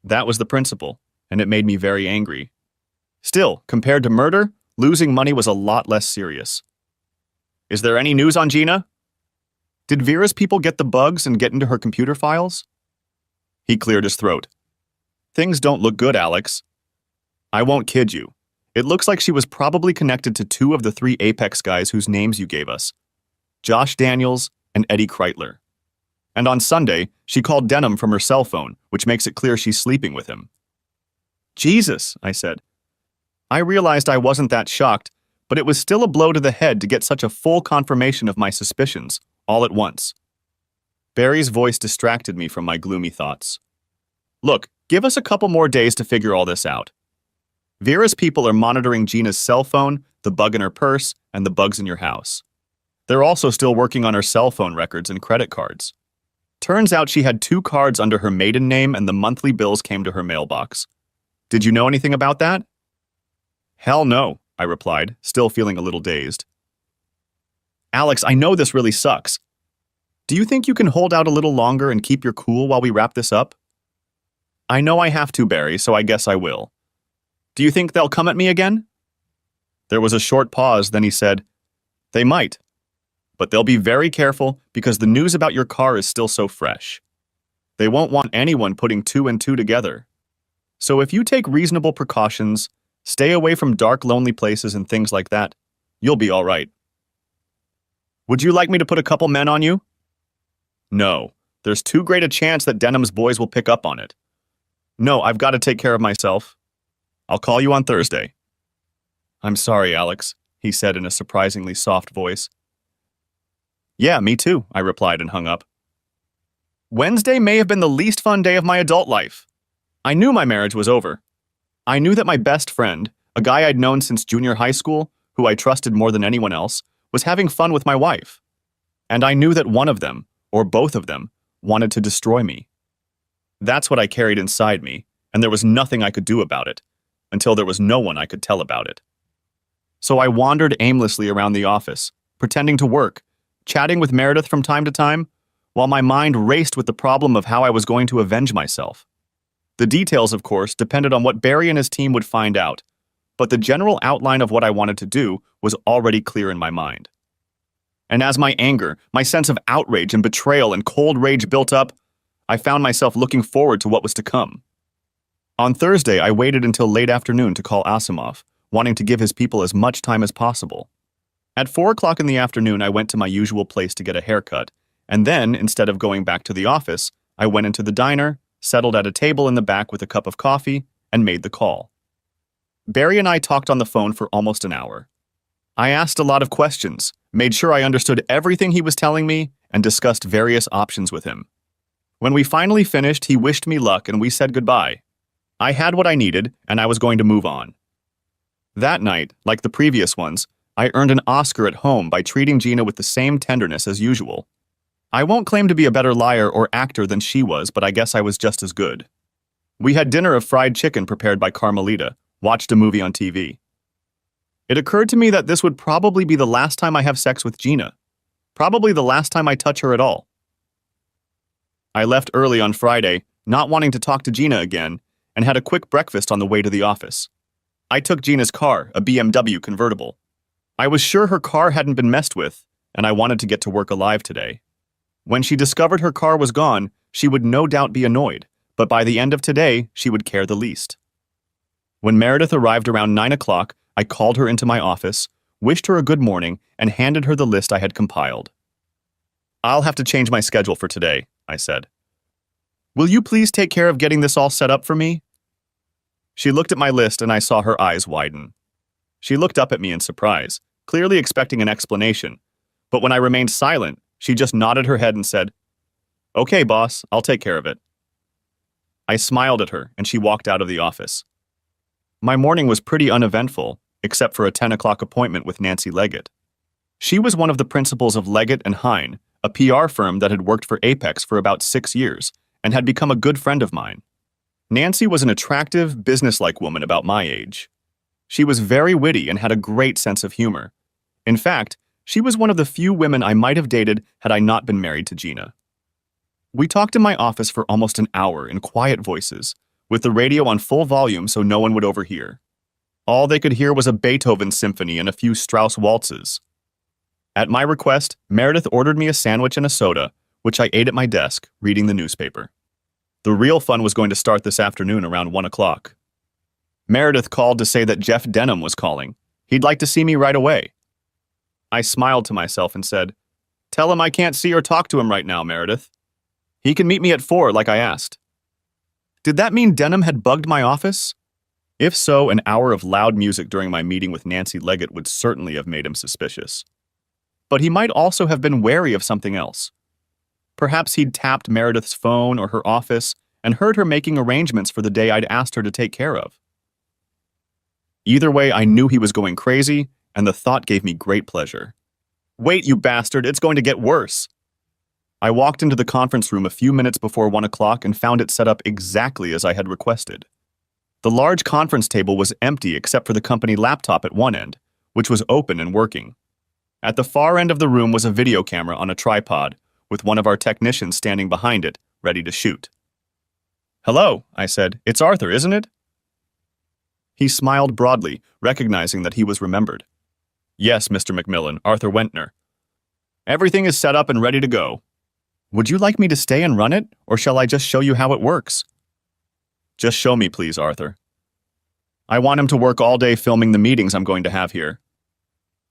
That was the principle, and it made me very angry. Still, compared to murder, losing money was a lot less serious. Is there any news on Gina? Did Vera's people get the bugs and get into her computer files? He cleared his throat. Things don't look good, Alex. I won't kid you. It looks like she was probably connected to 2 of the 3 Apex guys whose names you gave us, Josh Daniels and Eddie Kreitler. And on Sunday, she called Denham from her cell phone, which makes it clear she's sleeping with him. Jesus, I said. I realized I wasn't that shocked, but it was still a blow to the head to get such a full confirmation of my suspicions, all at once. Barry's voice distracted me from my gloomy thoughts. Look, give us a couple more days to figure all this out. Vera's people are monitoring Gina's cell phone, the bug in her purse, and the bugs in your house. They're also still working on her cell phone records and credit cards. Turns out she had 2 cards under her maiden name and the monthly bills came to her mailbox. Did you know anything about that? Hell no, I replied, still feeling a little dazed. Alex, I know this really sucks. Do you think you can hold out a little longer and keep your cool while we wrap this up? I know I have to, Barry, so I guess I will. Do you think they'll come at me again? There was a short pause, then he said, They might. But they'll be very careful because the news about your car is still so fresh. They won't want anyone putting two and two together. So if you take reasonable precautions, stay away from dark, lonely places and things like that, you'll be all right. Would you like me to put a couple men on you? No, there's too great a chance that Denham's boys will pick up on it. No, I've got to take care of myself. I'll call you on Thursday. I'm sorry, Alex, he said in a surprisingly soft voice. Yeah, me too, I replied and hung up. Wednesday may have been the least fun day of my adult life. I knew my marriage was over. I knew that my best friend, a guy I'd known since junior high school, who I trusted more than anyone else, was having fun with my wife. And I knew that one of them, or both of them, wanted to destroy me. That's what I carried inside me, and there was nothing I could do about it, until there was no one I could tell about it. So I wandered aimlessly around the office, pretending to work, chatting with Meredith from time to time, while my mind raced with the problem of how I was going to avenge myself. The details, of course, depended on what Barry and his team would find out, but the general outline of what I wanted to do was already clear in my mind. And as my anger, my sense of outrage and betrayal and cold rage built up, I found myself looking forward to what was to come. On Thursday, I waited until late afternoon to call Asimov, wanting to give his people as much time as possible. At 4 o'clock in the afternoon, I went to my usual place to get a haircut, and then, instead of going back to the office, I went into the diner, settled at a table in the back with a cup of coffee, and made the call. Barry and I talked on the phone for almost an hour. I asked a lot of questions, made sure I understood everything he was telling me, and discussed various options with him. When we finally finished, he wished me luck and we said goodbye. I had what I needed, and I was going to move on. That night, like the previous ones, I earned an Oscar at home by treating Gina with the same tenderness as usual. I won't claim to be a better liar or actor than she was, but I guess I was just as good. We had dinner of fried chicken prepared by Carmelita, watched a movie on TV. It occurred to me that this would probably be the last time I have sex with Gina. Probably the last time I touch her at all. I left early on Friday, not wanting to talk to Gina again, and had a quick breakfast on the way to the office. I took Gina's car, a BMW convertible. I was sure her car hadn't been messed with, and I wanted to get to work alive today. When she discovered her car was gone, she would no doubt be annoyed, but by the end of today, she would care the least. When Meredith arrived around 9 o'clock, I called her into my office, wished her a good morning, and handed her the list I had compiled. I'll have to change my schedule for today, I said. Will you please take care of getting this all set up for me? She looked at my list and I saw her eyes widen. She looked up at me in surprise, clearly expecting an explanation, but when I remained silent, she just nodded her head and said, "Okay, boss, I'll take care of it." I smiled at her and she walked out of the office. My morning was pretty uneventful, except for a 10 o'clock appointment with Nancy Leggett. She was one of the principals of Leggett and Hine, a PR firm that had worked for Apex for about 6 years and had become a good friend of mine. Nancy was an attractive, businesslike woman about my age. She was very witty and had a great sense of humor. In fact, she was one of the few women I might have dated had I not been married to Gina. We talked in my office for almost an hour in quiet voices, with the radio on full volume so no one would overhear. All they could hear was a Beethoven symphony and a few Strauss waltzes. At my request, Meredith ordered me a sandwich and a soda, which I ate at my desk, reading the newspaper. The real fun was going to start this afternoon around 1 o'clock. Meredith called to say that Jeff Denham was calling. He'd like to see me right away. I smiled to myself and said, "Tell him I can't see or talk to him right now, Meredith. He can meet me at 4 like I asked." Did that mean Denham had bugged my office? If so, an hour of loud music during my meeting with Nancy Leggett would certainly have made him suspicious. But he might also have been wary of something else. Perhaps he'd tapped Meredith's phone or her office and heard her making arrangements for the day I'd asked her to take care of. Either way, I knew he was going crazy, and the thought gave me great pleasure. "Wait, you bastard, it's going to get worse." I walked into the conference room a few minutes before 1 o'clock and found it set up exactly as I had requested. The large conference table was empty except for the company laptop at one end, which was open and working. At the far end of the room was a video camera on a tripod, with one of our technicians standing behind it, ready to shoot. "Hello," I said. "It's Arthur, isn't it?" He smiled broadly, recognizing that he was remembered. "Yes, Mr. Macmillan, Arthur Wentner." Everything is set up and ready to go. Would you like me to stay and run it, or shall I just show you how it works? Just show me, please, Arthur. I want him to work all day filming the meetings I'm going to have here.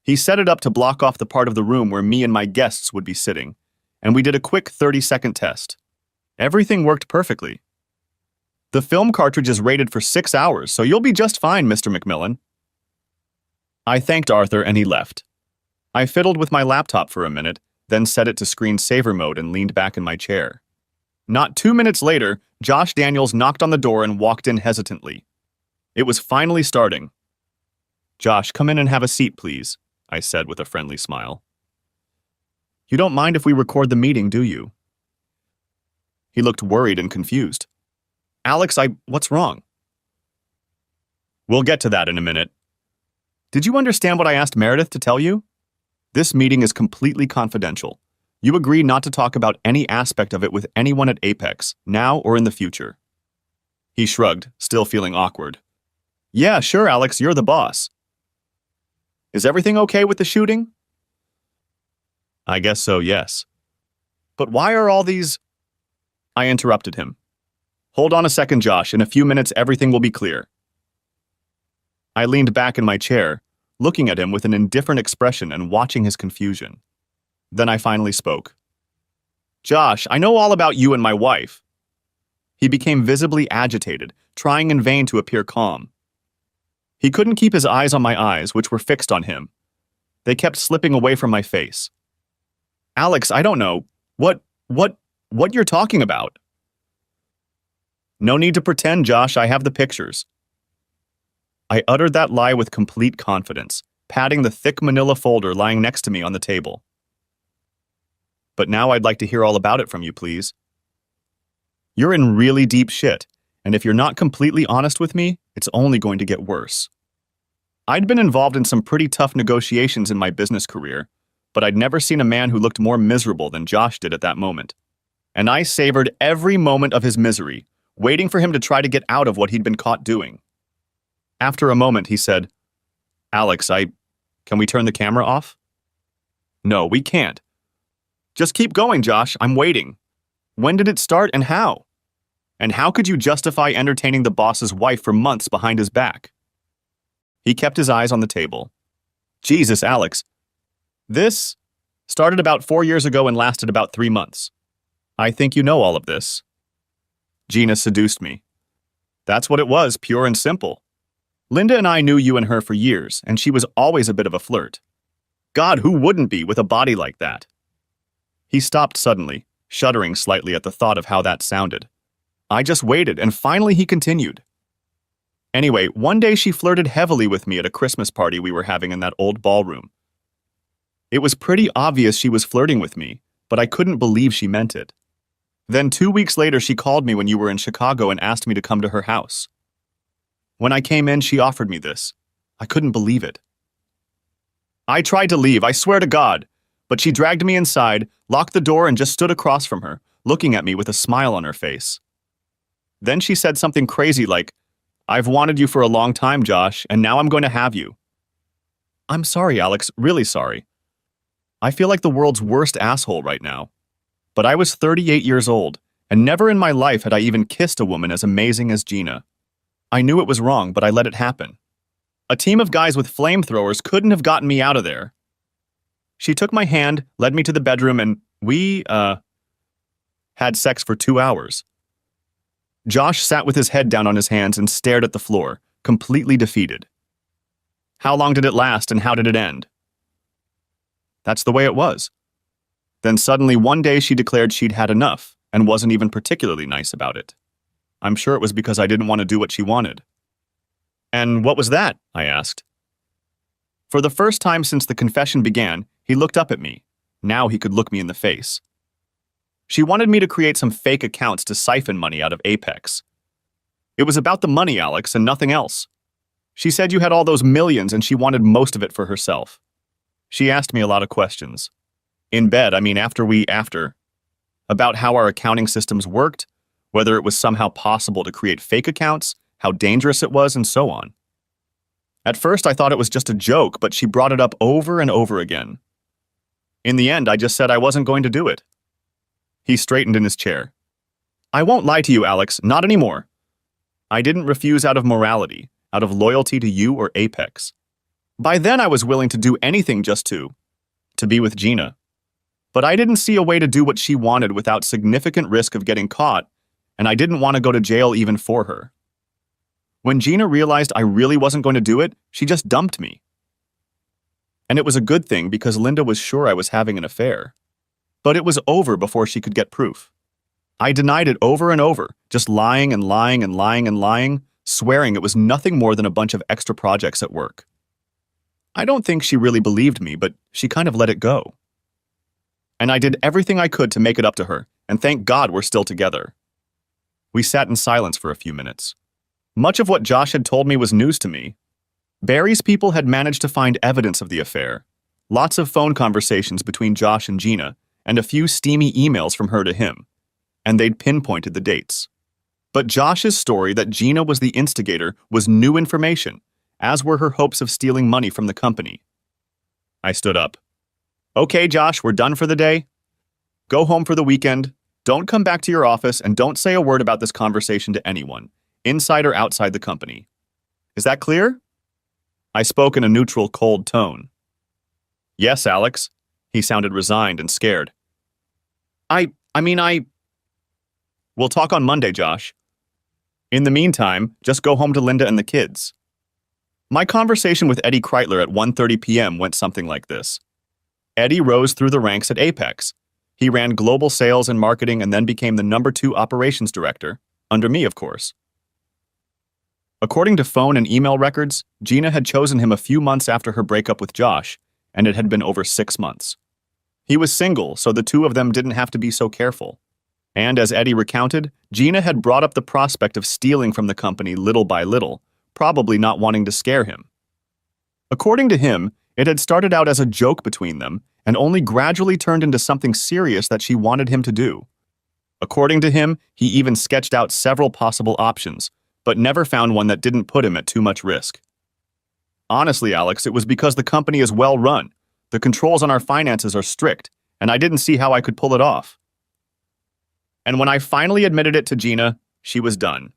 He set it up to block off the part of the room where me and my guests would be sitting, and we did a quick 30-second test. Everything worked perfectly. The film cartridge is rated for 6 hours, so you'll be just fine, Mr. McMillan. I thanked Arthur and he left. I fiddled with my laptop for a minute, then set it to screensaver mode and leaned back in my chair. Not 2 minutes later, Josh Daniels knocked on the door and walked in hesitantly. It was finally starting. Josh, come in and have a seat, please, I said with a friendly smile. You don't mind if we record the meeting, do you? He looked worried and confused. Alex, what's wrong? We'll get to that in a minute. Did you understand what I asked Meredith to tell you? This meeting is completely confidential. You agree not to talk about any aspect of it with anyone at Apex, now or in the future. He shrugged, still feeling awkward. Yeah, sure, Alex, you're the boss. Is everything okay with the shooting? I guess so, yes. But why are all these... I interrupted him. Hold on a second, Josh. In a few minutes, everything will be clear. I leaned back in my chair, looking at him with an indifferent expression and watching his confusion. Then I finally spoke. Josh, I know all about you and my wife. He became visibly agitated, trying in vain to appear calm. He couldn't keep his eyes on my eyes, which were fixed on him. They kept slipping away from my face. Alex, I don't know. What you're talking about? No need to pretend, Josh. I have the pictures. I uttered that lie with complete confidence, patting the thick manila folder lying next to me on the table. But now I'd like to hear all about it from you, please. You're in really deep shit, and if you're not completely honest with me, it's only going to get worse. I'd been involved in some pretty tough negotiations in my business career, but I'd never seen a man who looked more miserable than Josh did at that moment. And I savored every moment of his misery, waiting for him to try to get out of what he'd been caught doing. After a moment, he said, Alex, can we turn the camera off? No, we can't. Just keep going, Josh. I'm waiting. When did it start and how? And how could you justify entertaining the boss's wife for months behind his back? He kept his eyes on the table. Jesus, Alex. This started about 4 years ago and lasted about 3 months. I think you know all of this. Gina seduced me. That's what it was, pure and simple. Linda and I knew you and her for years, and she was always a bit of a flirt. God, who wouldn't be with a body like that? He stopped suddenly, shuddering slightly at the thought of how that sounded. I just waited, and finally he continued. Anyway, one day she flirted heavily with me at a Christmas party we were having in that old ballroom. It was pretty obvious she was flirting with me, but I couldn't believe she meant it. Then 2 weeks later, she called me when you were in Chicago and asked me to come to her house. When I came in, she offered me this. I couldn't believe it. I tried to leave, I swear to God, but she dragged me inside, locked the door, and just stood across from her, looking at me with a smile on her face. Then she said something crazy like, I've wanted you for a long time, Josh, and now I'm going to have you. I'm sorry, Alex, really sorry. I feel like the world's worst asshole right now. But I was 38 years old, and never in my life had I even kissed a woman as amazing as Gina. I knew it was wrong, but I let it happen. A team of guys with flamethrowers couldn't have gotten me out of there. She took my hand, led me to the bedroom, and we, had sex for 2 hours. Josh sat with his head down on his hands and stared at the floor, completely defeated. How long did it last, and how did it end? That's the way it was. Then suddenly one day she declared she'd had enough, and wasn't even particularly nice about it. I'm sure it was because I didn't want to do what she wanted. And what was that? I asked. For the first time since the confession began, he looked up at me. Now he could look me in the face. She wanted me to create some fake accounts to siphon money out of Apex. It was about the money, Alex, and nothing else. She said you had all those millions and she wanted most of it for herself. She asked me a lot of questions. In bed, after. About how our accounting systems worked, whether it was somehow possible to create fake accounts, how dangerous it was, and so on. At first, I thought it was just a joke, but she brought it up over and over again. In the end, I just said I wasn't going to do it. He straightened in his chair. I won't lie to you, Alex, not anymore. I didn't refuse out of morality, out of loyalty to you or Apex. By then I was willing to do anything just to be with Gina. But I didn't see a way to do what she wanted without significant risk of getting caught, and I didn't want to go to jail even for her. When Gina realized I really wasn't going to do it, she just dumped me. And it was a good thing because Linda was sure I was having an affair. But it was over before she could get proof. I denied it over and over, just lying and lying and lying and lying, swearing it was nothing more than a bunch of extra projects at work. I don't think she really believed me, but she kind of let it go. And I did everything I could to make it up to her, and thank God we're still together. We sat in silence for a few minutes. Much of what Josh had told me was news to me. Barry's people had managed to find evidence of the affair, lots of phone conversations between Josh and Gina, and a few steamy emails from her to him, and they'd pinpointed the dates. But Josh's story that Gina was the instigator was new information, as were her hopes of stealing money from the company. I stood up. Okay, Josh, we're done for the day. Go home for the weekend. Don't come back to your office and don't say a word about this conversation to anyone, inside or outside the company. Is that clear? I spoke in a neutral, cold tone. Yes, Alex. He sounded resigned and scared. We'll talk on Monday, Josh. In the meantime, just go home to Linda and the kids. My conversation with Eddie Kreitler at 1:30 p.m. went something like this. Eddie rose through the ranks at Apex. He ran global sales and marketing and then became the #2 operations director, under me, of course. According to phone and email records, Gina had chosen him a few months after her breakup with Josh, and it had been over 6 months. He was single, so the two of them didn't have to be so careful. And as Eddie recounted, Gina had brought up the prospect of stealing from the company little by little, probably not wanting to scare him. According to him, it had started out as a joke between them and only gradually turned into something serious that she wanted him to do. According to him, he even sketched out several possible options, but never found one that didn't put him at too much risk. Honestly, Alex, it was because the company is well run. The controls on our finances are strict, and I didn't see how I could pull it off. And when I finally admitted it to Gina, she was done.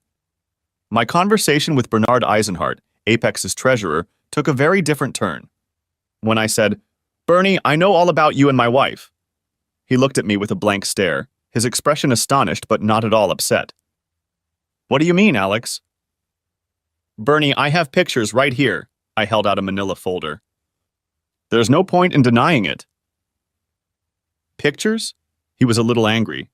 My conversation with Bernard Eisenhart, Apex's treasurer, took a very different turn. When I said, "Bernie, I know all about you and my wife." He looked at me with a blank stare, his expression astonished but not at all upset. "What do you mean, Alex?" "Bernie, I have pictures right here." I held out a manila folder. "There's no point in denying it." "Pictures?" He was a little angry.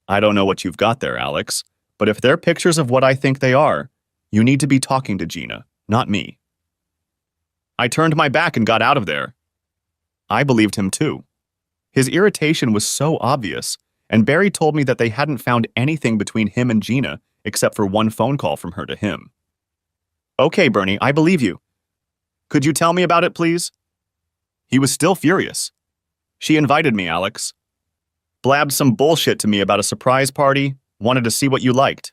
"I don't know what you've got there, Alex, but if they're pictures of what I think they are, you need to be talking to Gina, not me." I turned my back and got out of there. I believed him too. His irritation was so obvious, and Barry told me that they hadn't found anything between him and Gina except for one phone call from her to him. "Okay, Bernie, I believe you. Could you tell me about it, please?" He was still furious. "She invited me, Alex. Blabbed some bullshit to me about a surprise party, wanted to see what you liked.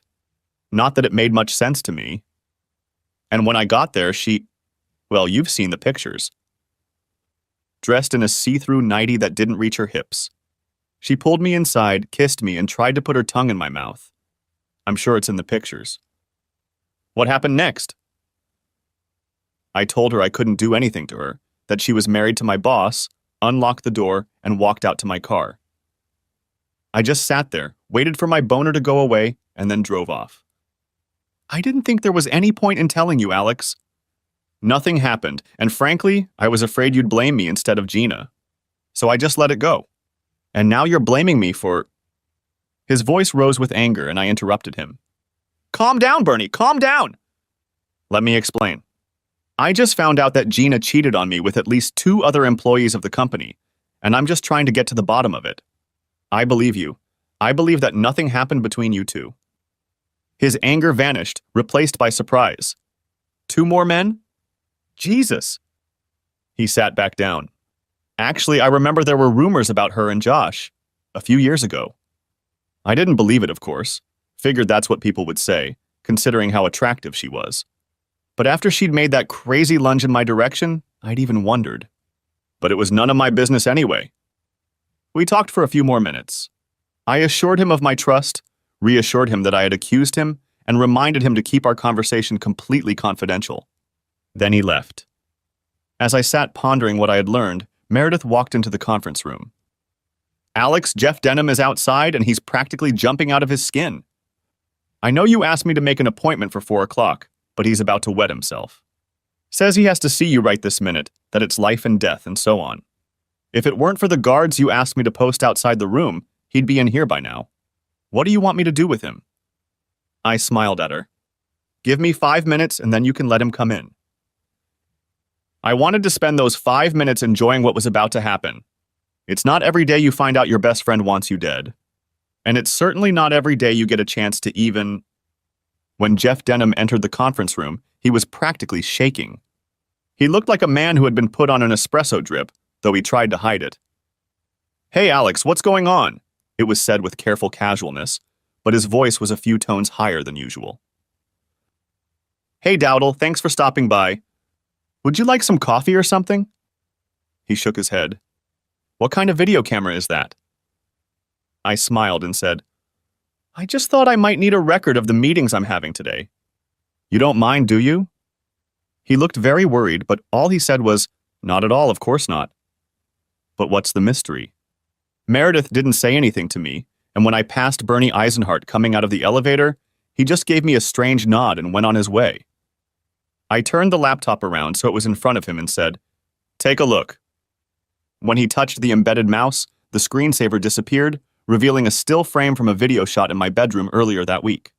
Not that it made much sense to me. And when I got there, well, you've seen the pictures. Dressed in a see-through nightie that didn't reach her hips. She pulled me inside, kissed me, and tried to put her tongue in my mouth. I'm sure it's in the pictures. What happened next?" I told her I couldn't do anything to her, that she was married to my boss, unlocked the door, and walked out to my car. I just sat there, waited for my boner to go away, and then drove off. "I didn't think there was any point in telling you, Alex." Nothing happened, and frankly, I was afraid you'd blame me instead of Gina. So I just let it go. And now you're blaming me for... His voice rose with anger, and I interrupted him. "Calm down, Bernie, calm down!" "Let me explain. I just found out that Gina cheated on me with at least 2 other employees of the company, and I'm just trying to get to the bottom of it. I believe you. I believe that nothing happened between you two." His anger vanished, replaced by surprise. 2 more men? Jesus! He sat back down. "Actually, I remember there were rumors about her and Josh, a few years ago." I didn't believe it, of course. Figured that's what people would say, considering how attractive she was. But after she'd made that crazy lunge in my direction, I'd even wondered. but it was none of my business anyway. We talked for a few more minutes. I assured him of my trust, reassured him that I had accused him, and reminded him to keep our conversation completely confidential. Then he left. As I sat pondering what I had learned, Meredith walked into the conference room. Alex, Jeff Denham is outside and he's practically jumping out of his skin. I know you asked me to make an appointment for 4 o'clock, but he's about to wet himself. Says he has to see you right this minute, that it's life and death and so on. If it weren't for the guards you asked me to post outside the room, he'd be in here by now. What do you want me to do with him? I smiled at her. Give me 5 minutes and then you can let him come in. I wanted to spend those 5 minutes enjoying what was about to happen. It's not every day you find out your best friend wants you dead. And it's certainly not every day you get a chance to even... When Jeff Denham entered the conference room, he was practically shaking. He looked like a man who had been put on an espresso drip, though he tried to hide it. Hey Alex, what's going on? It was said with careful casualness, but his voice was a few tones higher than usual. Hey Dowdle, thanks for stopping by. Would you like some coffee or something? He shook his head. What kind of video camera is that? I smiled and said, I just thought I might need a record of the meetings I'm having today. You don't mind, do you? He looked very worried, but all he said was, not at all, of course not. But what's the mystery? Meredith didn't say anything to me, and when I passed Bernie Eisenhart coming out of the elevator, he just gave me a strange nod and went on his way. I turned the laptop around so it was in front of him and said, Take a look. When he touched the embedded mouse, the screensaver disappeared, revealing a still frame from a video shot in my bedroom earlier that week.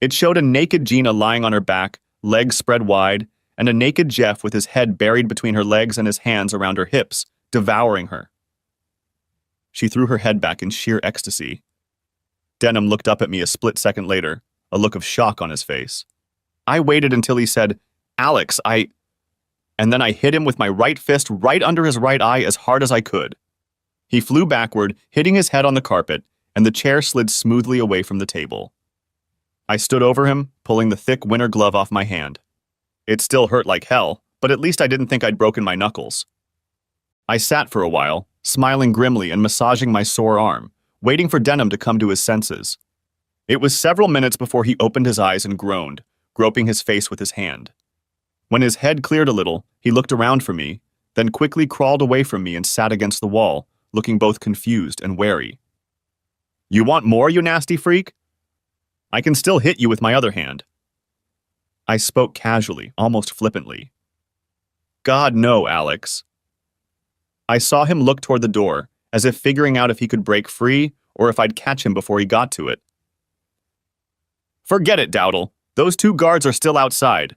It showed a naked Gina lying on her back, legs spread wide, and a naked Jeff with his head buried between her legs and his hands around her hips, devouring her. She threw her head back in sheer ecstasy. Denham looked up at me a split second later, a look of shock on his face. I waited until he said, Alex, and then I hit him with my right fist right under his right eye as hard as I could. He flew backward, hitting his head on the carpet, and the chair slid smoothly away from the table. I stood over him, pulling the thick winter glove off my hand. It still hurt like hell, but at least I didn't think I'd broken my knuckles. I sat for a while, smiling grimly and massaging my sore arm, waiting for Denham to come to his senses. It was several minutes before he opened his eyes and groaned, groping his face with his hand. When his head cleared a little, he looked around for me, then quickly crawled away from me and sat against the wall, looking both confused and wary. You want more, you nasty freak? I can still hit you with my other hand. I spoke casually, almost flippantly. God, no, Alex. I saw him look toward the door, as if figuring out if he could break free or if I'd catch him before he got to it. Forget it, Dowdle. Those 2 guards are still outside.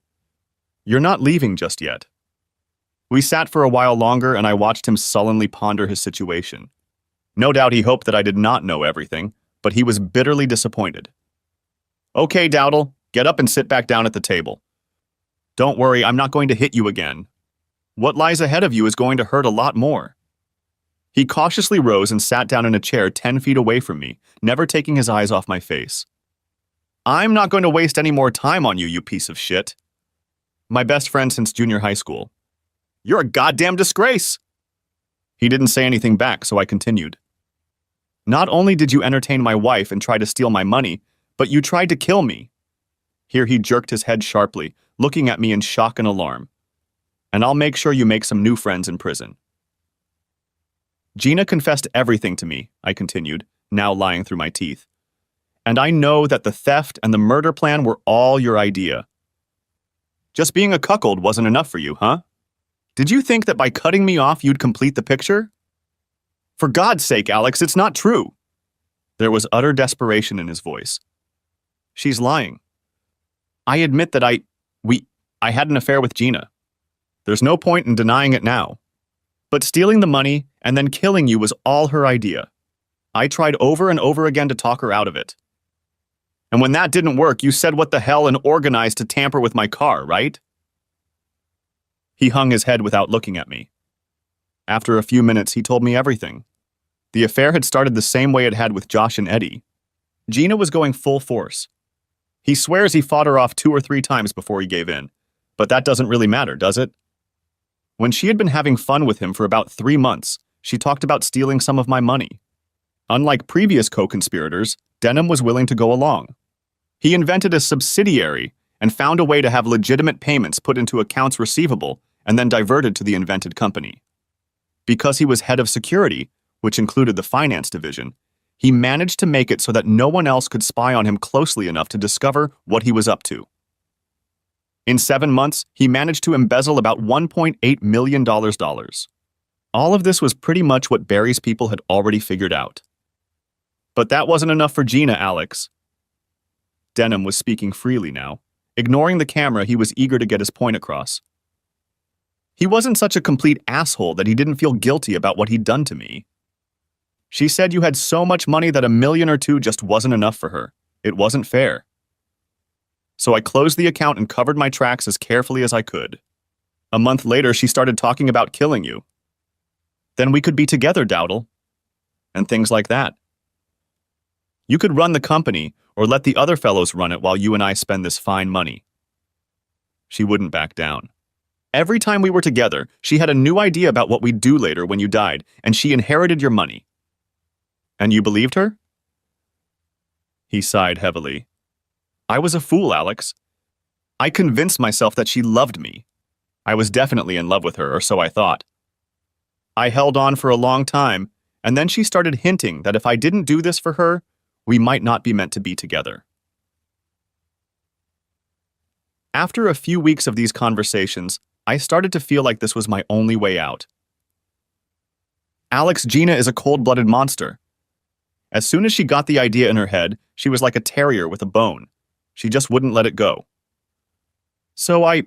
You're not leaving just yet. We sat for a while longer and I watched him sullenly ponder his situation. No doubt he hoped that I did not know everything, but he was bitterly disappointed. Okay, Dowdle, get up and sit back down at the table. Don't worry, I'm not going to hit you again. What lies ahead of you is going to hurt a lot more. He cautiously rose and sat down in a chair 10 feet away from me, never taking his eyes off my face. I'm not going to waste any more time on you, you piece of shit. My best friend since junior high school. You're a goddamn disgrace. He didn't say anything back, so I continued. Not only did you entertain my wife and try to steal my money, but you tried to kill me. Here he jerked his head sharply, looking at me in shock and alarm. And I'll make sure you make some new friends in prison. Gina confessed everything to me, I continued, now lying through my teeth. And I know that the theft and the murder plan were all your idea. Just being a cuckold wasn't enough for you, huh? Did you think that by cutting me off you'd complete the picture? For God's sake, Alex, it's not true. There was utter desperation in his voice. She's lying. I admit that I had an affair with Gina. There's no point in denying it now. But stealing the money and then killing you was all her idea. I tried over and over again to talk her out of it. And when that didn't work, you said what the hell and organized to tamper with my car, right? He hung his head without looking at me. After a few minutes, he told me everything. The affair had started the same way it had with Josh and Eddie. Gina was going full force. He swears he fought her off 2 or 3 times before he gave in, but that doesn't really matter, does it? When she had been having fun with him for about 3 months, she talked about stealing some of my money. Unlike previous co-conspirators, Denham was willing to go along. He invented a subsidiary and found a way to have legitimate payments put into accounts receivable and then diverted to the invented company. Because he was head of security, which included the finance division, he managed to make it so that no one else could spy on him closely enough to discover what he was up to. In 7 months, he managed to embezzle about $1.8 million. All of this was pretty much what Barry's people had already figured out. But that wasn't enough for Gina, Alex. Denham was speaking freely now. Ignoring the camera, he was eager to get his point across. He wasn't such a complete asshole that he didn't feel guilty about what he'd done to me. She said you had so much money that $1 million or $2 million just wasn't enough for her. It wasn't fair. So I closed the account and covered my tracks as carefully as I could. A month later, she started talking about killing you. Then we could be together, Dowdle. And things like that. You could run the company or let the other fellows run it while you and I spend this fine money. She wouldn't back down. Every time we were together, she had a new idea about what we'd do later when you died, and she inherited your money. And you believed her? He sighed heavily. I was a fool, Alex. I convinced myself that she loved me. I was definitely in love with her, or so I thought. I held on for a long time, and then she started hinting that if I didn't do this for her, we might not be meant to be together. After a few weeks of these conversations, I started to feel like this was my only way out. Alex, Gina is a cold-blooded monster. As soon as she got the idea in her head, she was like a terrier with a bone. She just wouldn't let it go. So I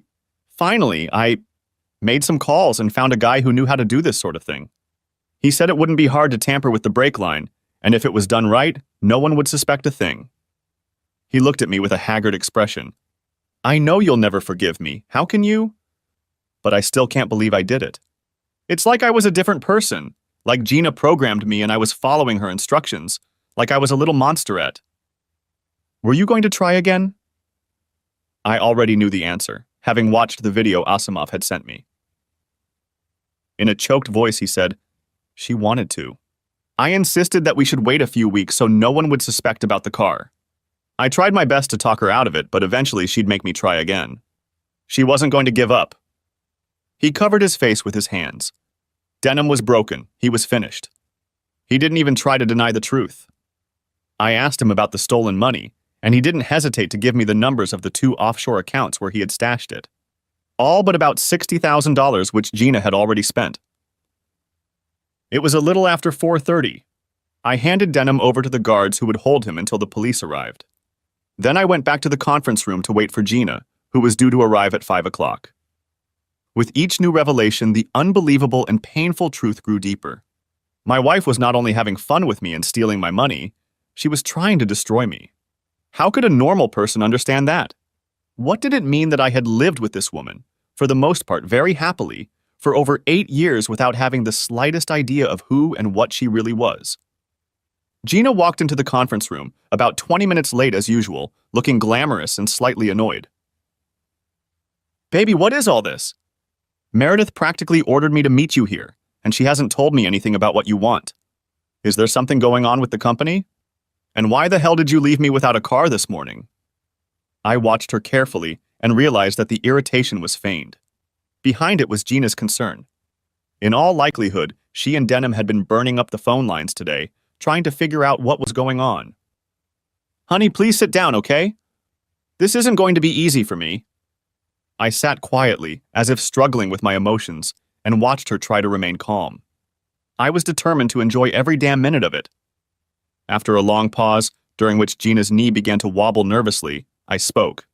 made some calls and found a guy who knew how to do this sort of thing. He said it wouldn't be hard to tamper with the brake line, and if it was done right, no one would suspect a thing. He looked at me with a haggard expression. I know you'll never forgive me. How can you? But I still can't believe I did it. It's like I was a different person, like Gina programmed me and I was following her instructions, like I was a little monsterette. Were you going to try again? I already knew the answer, having watched the video Asimov had sent me. In a choked voice, he said, She wanted to. I insisted that we should wait a few weeks so no one would suspect about the car. I tried my best to talk her out of it, but eventually she'd make me try again. She wasn't going to give up. He covered his face with his hands. Denham was broken. He was finished. He didn't even try to deny the truth. I asked him about the stolen money, and he didn't hesitate to give me the numbers of the 2 offshore accounts where he had stashed it. All but about $60,000 which Gina had already spent. It was a little after 4:30. I handed Denham over to the guards who would hold him until the police arrived. Then I went back to the conference room to wait for Gina, who was due to arrive at 5 o'clock. With each new revelation, the unbelievable and painful truth grew deeper. My wife was not only having fun with me and stealing my money, she was trying to destroy me. How could a normal person understand that? What did it mean that I had lived with this woman, for the most part very happily, for over 8 years without having the slightest idea of who and what she really was? Gina walked into the conference room, about 20 minutes late as usual, looking glamorous and slightly annoyed. Baby, what is all this? Meredith practically ordered me to meet you here, and she hasn't told me anything about what you want. Is there something going on with the company? And why the hell did you leave me without a car this morning? I watched her carefully and realized that the irritation was feigned. Behind it was Gina's concern. In all likelihood, she and Denham had been burning up the phone lines today, trying to figure out what was going on. Honey, please sit down, okay? This isn't going to be easy for me. I sat quietly, as if struggling with my emotions, and watched her try to remain calm. I was determined to enjoy every damn minute of it. After a long pause, during which Gina's knee began to wobble nervously, I spoke.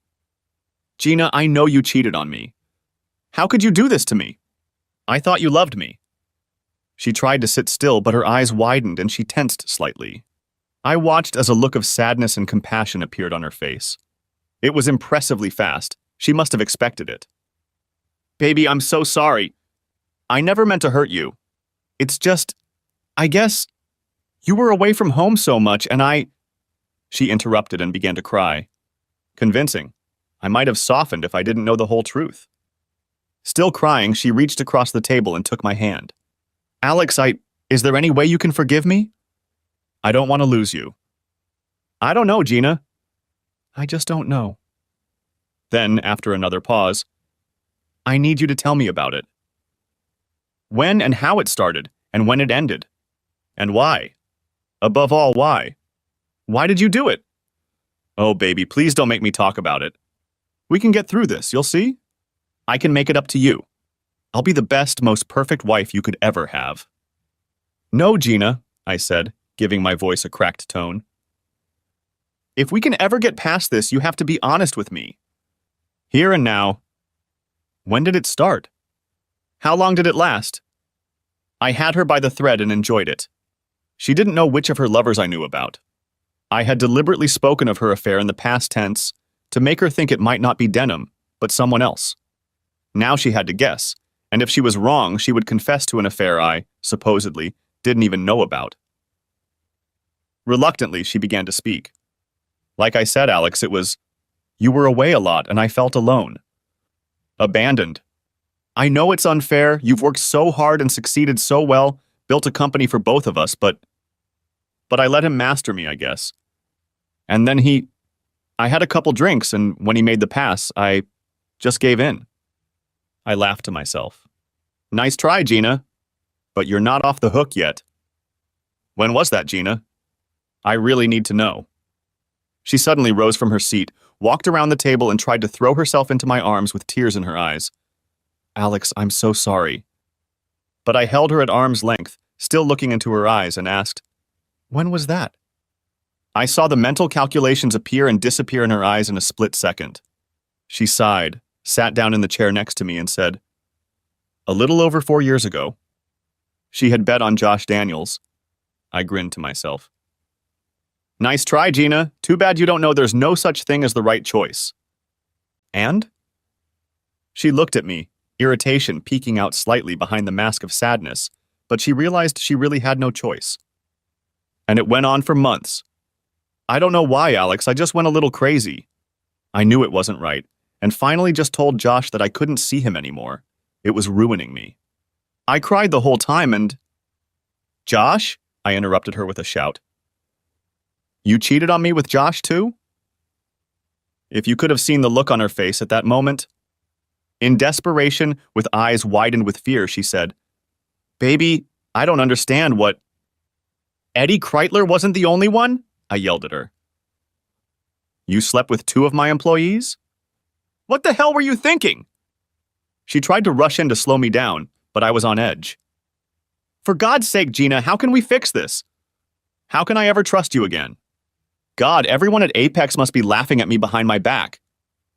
Gina, I know you cheated on me. How could you do this to me? I thought you loved me. She tried to sit still, but her eyes widened and she tensed slightly. I watched as a look of sadness and compassion appeared on her face. It was impressively fast. She must have expected it. Baby, I'm so sorry. I never meant to hurt you. It's just, I guess, you were away from home so much and She interrupted and began to cry. Convincing. I might have softened if I didn't know the whole truth. Still crying, she reached across the table and took my hand. Alex, is there any way you can forgive me? I don't want to lose you. I don't know, Gina. I just don't know. Then, after another pause, I need you to tell me about it. When and how it started, and when it ended. And why? Above all, why? Why did you do it? Oh, baby, please don't make me talk about it. We can get through this, you'll see? I can make it up to you. I'll be the best, most perfect wife you could ever have. No, Gina, I said, giving my voice a cracked tone. If we can ever get past this, you have to be honest with me. Here and now. When did it start? How long did it last? I had her by the thread and enjoyed it. She didn't know which of her lovers I knew about. I had deliberately spoken of her affair in the past tense to make her think it might not be Denham, but someone else. Now she had to guess, and if she was wrong, she would confess to an affair I, supposedly, didn't even know about. Reluctantly, she began to speak. Like I said, Alex, you were away a lot and I felt alone. Abandoned. I know it's unfair, you've worked so hard and succeeded so well, built a company for both of us, but I let him master me, I guess. And then I had a couple drinks, and when he made the pass, I just gave in. I laughed to myself. Nice try, Gina. But you're not off the hook yet. When was that, Gina? I really need to know. She suddenly rose from her seat, walked around the table, and tried to throw herself into my arms with tears in her eyes. Alex, I'm so sorry. But I held her at arm's length, still looking into her eyes, and asked, when was that? I saw the mental calculations appear and disappear in her eyes in a split second. She sighed, sat down in the chair next to me, and said, a little over 4 years ago. She had bet on Josh Daniels. I grinned to myself. Nice try, Gina. Too bad you don't know there's no such thing as the right choice. And? She looked at me, irritation peeking out slightly behind the mask of sadness, but she realized she really had no choice. And it went on for months. I don't know why, Alex, I just went a little crazy. I knew it wasn't right, and finally just told Josh that I couldn't see him anymore. It was ruining me. I cried the whole time and... Josh? I interrupted her with a shout. You cheated on me with Josh too? If you could have seen the look on her face at that moment. In desperation, with eyes widened with fear, she said, Baby, I don't understand what... Eddie Kreitler wasn't the only one? I yelled at her. You slept with 2 of my employees? What the hell were you thinking? She tried to rush in to slow me down, but I was on edge. For God's sake, Gina, how can we fix this? How can I ever trust you again? God, everyone at Apex must be laughing at me behind my back.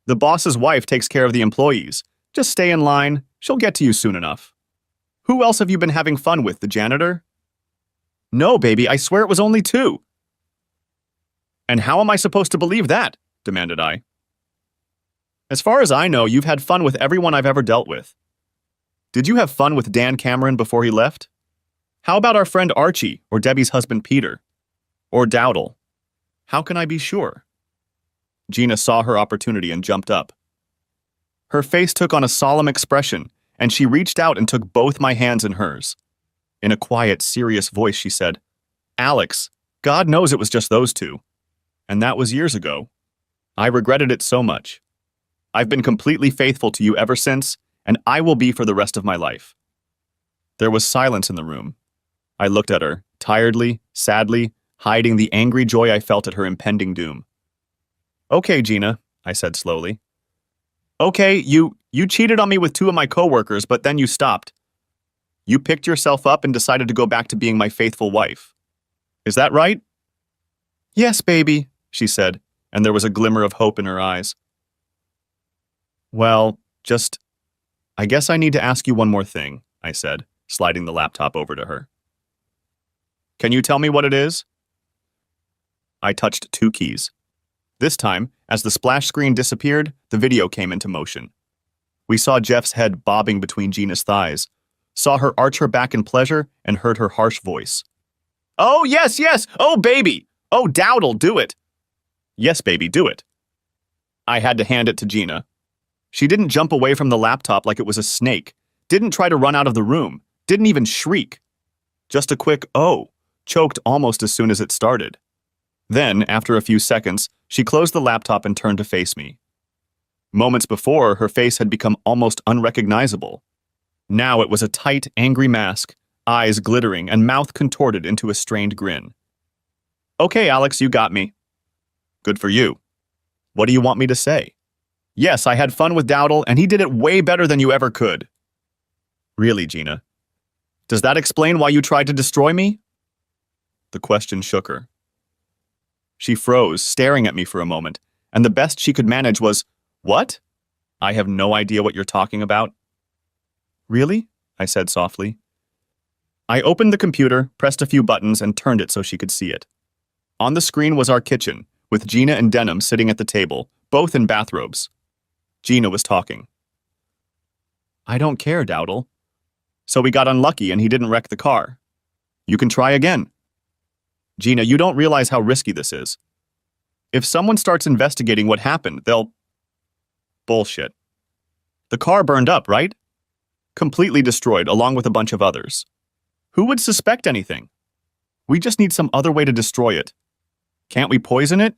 The boss's wife takes care of the employees. Just stay in line. She'll get to you soon enough. Who else have you been having fun with, the janitor? No, baby, I swear it was only 2. And how am I supposed to believe that? Demanded I. As far as I know, you've had fun with everyone I've ever dealt with. Did you have fun with Dan Cameron before he left? How about our friend Archie, or Debbie's husband Peter? Or Dowdle? How can I be sure? Gina saw her opportunity and jumped up. Her face took on a solemn expression, and she reached out and took both my hands in hers. In a quiet, serious voice, she said, Alex, God knows it was just those 2. And that was years ago. I regretted it so much. I've been completely faithful to you ever since, and I will be for the rest of my life. There was silence in the room. I looked at her, tiredly, sadly, hiding the angry joy I felt at her impending doom. Okay, Gina, I said slowly. Okay, you cheated on me with 2 of my coworkers, but then you stopped. You picked yourself up and decided to go back to being my faithful wife. Is that right? Yes, baby, she said, and there was a glimmer of hope in her eyes. Well, I guess I need to ask you one more thing, I said, sliding the laptop over to her. Can you tell me what it is? I touched 2 keys. This time, as the splash screen disappeared, the video came into motion. We saw Jeff's head bobbing between Gina's thighs, saw her arch her back in pleasure, and heard her harsh voice. Oh, yes, yes! Oh, baby! Oh, Dowdle, do it! Yes, baby, do it. I had to hand it to Gina. She didn't jump away from the laptop like it was a snake, didn't try to run out of the room, didn't even shriek. Just a quick "oh," choked almost as soon as it started. Then, after a few seconds, she closed the laptop and turned to face me. Moments before, her face had become almost unrecognizable. Now it was a tight, angry mask, eyes glittering and mouth contorted into a strained grin. "Okay, Alex, you got me." "Good for you. What do you want me to say?" "Yes, I had fun with Dowdle, and he did it way better than you ever could." "Really, Gina? Does that explain why you tried to destroy me?" The question shook her. She froze, staring at me for a moment, and the best she could manage was, "What? I have no idea what you're talking about." "Really?" I said softly. I opened the computer, pressed a few buttons, and turned it so she could see it. On the screen was our kitchen, with Gina and Denham sitting at the table, both in bathrobes. Gina was talking. "I don't care, Dowdle. So we got unlucky and he didn't wreck the car. You can try again." "Gina, you don't realize how risky this is. If someone starts investigating what happened, they'll—" "Bullshit. The car burned up, right? Completely destroyed, along with a bunch of others. Who would suspect anything? We just need some other way to destroy it. Can't we poison it?"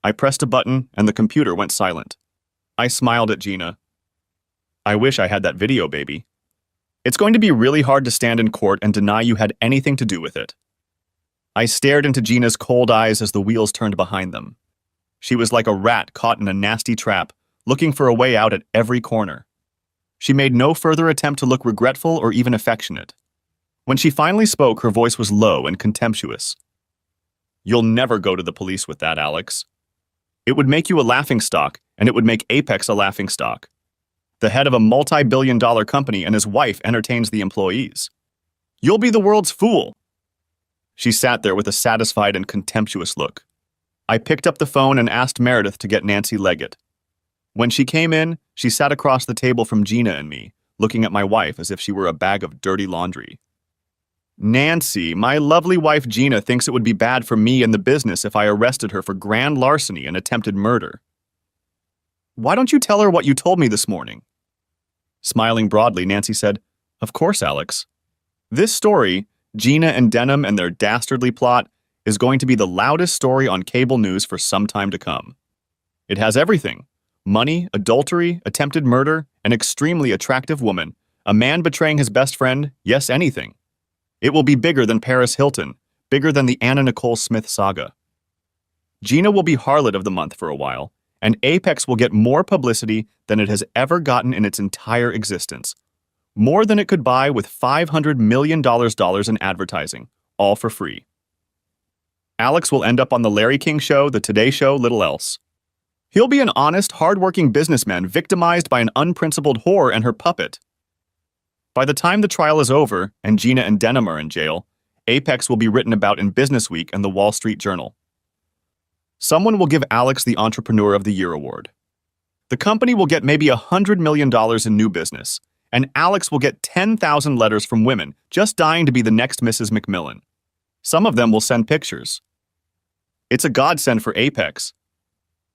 I pressed a button and the computer went silent. I smiled at Gina. "I wish I had that video, baby. It's going to be really hard to stand in court and deny you had anything to do with it." I stared into Gina's cold eyes as the wheels turned behind them. She was like a rat caught in a nasty trap, looking for a way out at every corner. She made no further attempt to look regretful or even affectionate. When she finally spoke, her voice was low and contemptuous. "You'll never go to the police with that, Alex. It would make you a laughingstock, and it would make Apex a laughingstock. The head of a multi-billion-dollar company and his wife entertains the employees. You'll be the world's fool." She sat there with a satisfied and contemptuous look. I picked up the phone and asked Meredith to get Nancy Leggett. When she came in, she sat across the table from Gina and me, looking at my wife as if she were a bag of dirty laundry. "Nancy, my lovely wife Gina thinks it would be bad for me and the business if I arrested her for grand larceny and attempted murder." "Why don't you tell her what you told me this morning?" Smiling broadly, Nancy said, "Of course, Alex. This story, Gina and Denham and their dastardly plot, is going to be the loudest story on cable news for some time to come. It has everything: money, adultery, attempted murder, an extremely attractive woman, a man betraying his best friend, yes, anything. It will be bigger than Paris Hilton, bigger than the Anna Nicole Smith saga. Gina will be harlot of the month for a while, and Apex will get more publicity than it has ever gotten in its entire existence. More than it could buy with $500 million in advertising, all for free. Alex will end up on the Larry King Show, the Today Show, little else. He'll be an honest, hard-working businessman victimized by an unprincipled whore and her puppet. By the time the trial is over and Gina and Denham are in jail, Apex will be written about in Businessweek and the Wall Street Journal. Someone will give Alex the Entrepreneur of the Year award. The company will get maybe $100 million in new business, and Alex will get 10,000 letters from women just dying to be the next Mrs. McMillan. Some of them will send pictures. It's a godsend for Apex.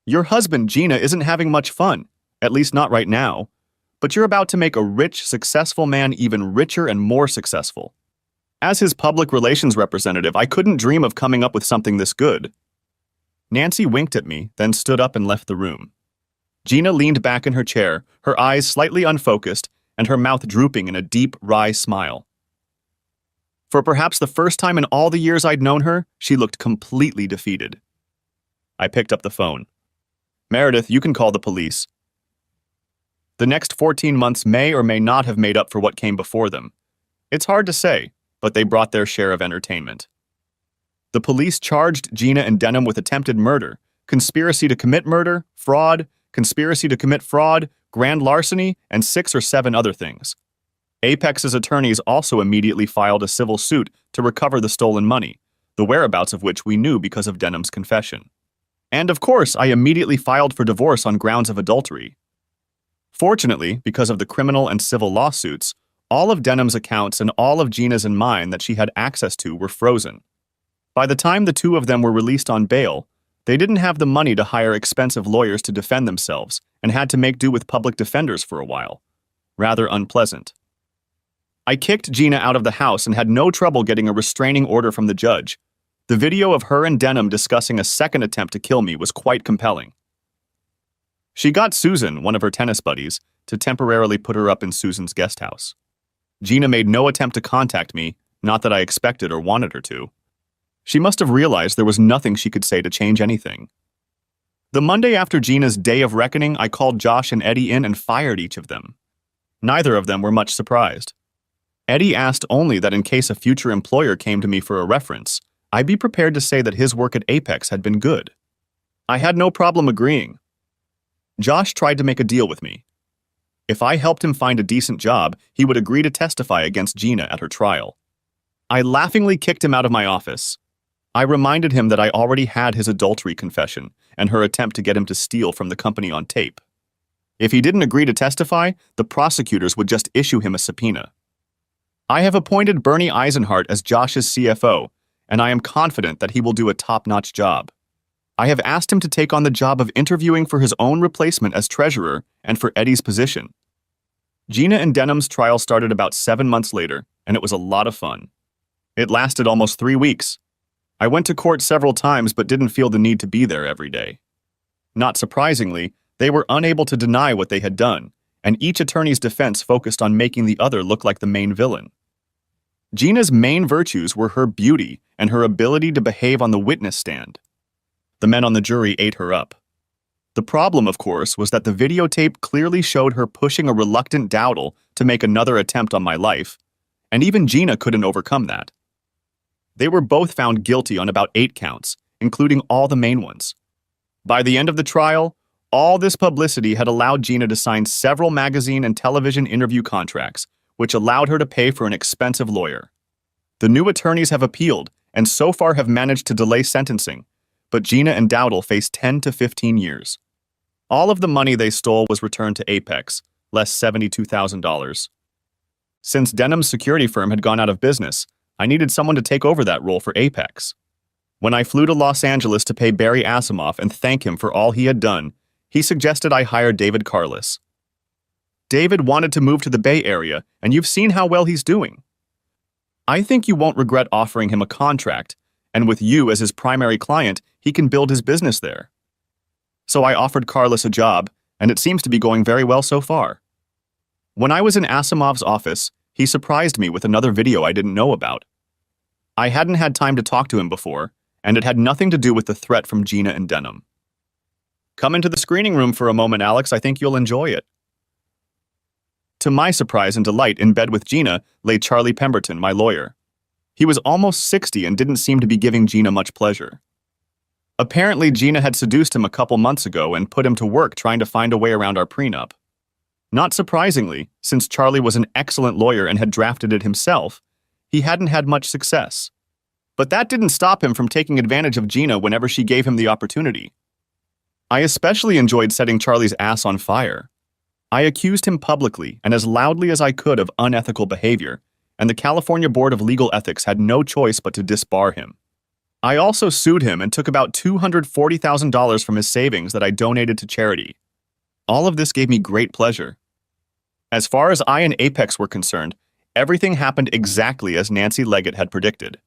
Your husband, Gina, isn't having much fun, at least not right now, but you're about to make a rich, successful man even richer and more successful. As his public relations representative, I couldn't dream of coming up with something this good." Nancy winked at me, then stood up and left the room. Gina leaned back in her chair, her eyes slightly unfocused, and her mouth drooping in a deep, wry smile. For perhaps the first time in all the years I'd known her, she looked completely defeated. I picked up the phone. "Meredith, you can call the police. The next 14 months may or may not have made up for what came before them. It's hard to say, but they brought their share of entertainment. The police charged Gina and Denham with attempted murder, conspiracy to commit murder, fraud, conspiracy to commit fraud, grand larceny, and 6 or 7 other things. Apex's attorneys also immediately filed a civil suit to recover the stolen money, the whereabouts of which we knew because of Denham's confession. And of course, I immediately filed for divorce on grounds of adultery. Fortunately, because of the criminal and civil lawsuits, all of Denham's accounts and all of Gina's and mine that she had access to were frozen. By the time the 2 of them were released on bail, they didn't have the money to hire expensive lawyers to defend themselves, and had to make do with public defenders for a while. Rather unpleasant. I kicked Gina out of the house and had no trouble getting a restraining order from the judge. The video of her and Denham discussing a second attempt to kill me was quite compelling. She got Susan, one of her tennis buddies, to temporarily put her up in Susan's guest house. Gina made no attempt to contact me, not that I expected or wanted her to. She must have realized there was nothing she could say to change anything. The Monday after Gina's day of reckoning, I called Josh and Eddie in and fired each of them. Neither of them were much surprised. Eddie asked only that in case a future employer came to me for a reference, I'd be prepared to say that his work at Apex had been good. I had no problem agreeing. Josh tried to make a deal with me. If I helped him find a decent job, he would agree to testify against Gina at her trial. I laughingly kicked him out of my office. I reminded him that I already had his adultery confession and her attempt to get him to steal from the company on tape. If he didn't agree to testify, the prosecutors would just issue him a subpoena. I have appointed Bernie Eisenhart as Josh's CFO, and I am confident that he will do a top-notch job. I have asked him to take on the job of interviewing for his own replacement as treasurer and for Eddie's position. Gina and Denham's trial started about 7 months later, and it was a lot of fun. It lasted almost 3 weeks. I went to court several times but didn't feel the need to be there every day. Not surprisingly, they were unable to deny what they had done, and each attorney's defense focused on making the other look like the main villain. Gina's main virtues were her beauty and her ability to behave on the witness stand. The men on the jury ate her up. The problem, of course, was that the videotape clearly showed her pushing a reluctant Dowdle to make another attempt on my life, and even Gina couldn't overcome that. They were both found guilty on about 8 counts, including all the main ones. By the end of the trial, all this publicity had allowed Gina to sign several magazine and television interview contracts, which allowed her to pay for an expensive lawyer. The new attorneys have appealed, and so far have managed to delay sentencing, but Gina and Dowdle face 10 to 15 years. All of the money they stole was returned to Apex, less $72,000. Since Denham's security firm had gone out of business, I needed someone to take over that role for Apex. When I flew to Los Angeles to pay Barry Asimov and thank him for all he had done, he suggested I hire David Carlis. David wanted to move to the Bay Area, and you've seen how well he's doing. I think you won't regret offering him a contract, and with you as his primary client, he can build his business there. So I offered Carlis a job, and it seems to be going very well so far. When I was in Asimov's office, he surprised me with another video I didn't know about. I hadn't had time to talk to him before, and it had nothing to do with the threat from Gina and Denham. Come into the screening room for a moment, Alex. I think you'll enjoy it. To my surprise and delight, in bed with Gina lay Charlie Pemberton, my lawyer. He was almost 60 and didn't seem to be giving Gina much pleasure. Apparently, Gina had seduced him a couple months ago and put him to work trying to find a way around our prenup. Not surprisingly, since Charlie was an excellent lawyer and had drafted it himself, he hadn't had much success. But that didn't stop him from taking advantage of Gina whenever she gave him the opportunity. I especially enjoyed setting Charlie's ass on fire. I accused him publicly and as loudly as I could of unethical behavior, and the California Board of Legal Ethics had no choice but to disbar him. I also sued him and took about $240,000 from his savings that I donated to charity. All of this gave me great pleasure. As far as I and Apex were concerned, everything happened exactly as Nancy Leggett had predicted.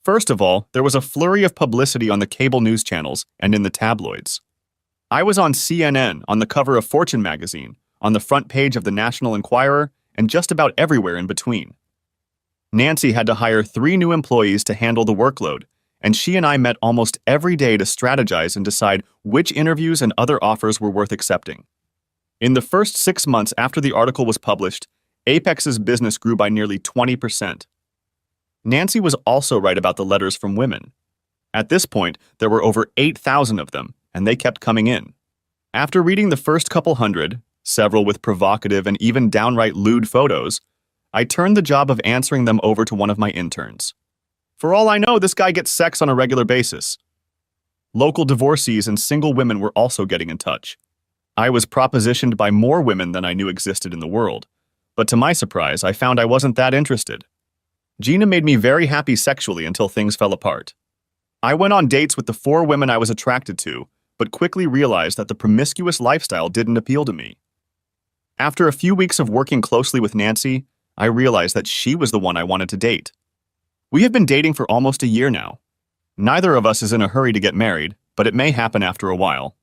First of all, there was a flurry of publicity on the cable news channels and in the tabloids. I was on CNN, on the cover of Fortune magazine, on the front page of the National Enquirer, and just about everywhere in between. Nancy had to hire 3 new employees to handle the workload, and she and I met almost every day to strategize and decide which interviews and other offers were worth accepting. In the first 6 months after the article was published, Apex's business grew by nearly 20%. Nancy was also right about the letters from women. At this point, there were over 8,000 of them, and they kept coming in. After reading the first couple hundred, several with provocative and even downright lewd photos, I turned the job of answering them over to one of my interns. For all I know, this guy gets sex on a regular basis. Local divorcees and single women were also getting in touch. I was propositioned by more women than I knew existed in the world, but to my surprise, I found I wasn't that interested. Gina made me very happy sexually until things fell apart. I went on dates with the 4 women I was attracted to, but quickly realized that the promiscuous lifestyle didn't appeal to me. After a few weeks of working closely with Nancy, I realized that she was the one I wanted to date. We have been dating for almost a year now. Neither of us is in a hurry to get married, but it may happen after a while.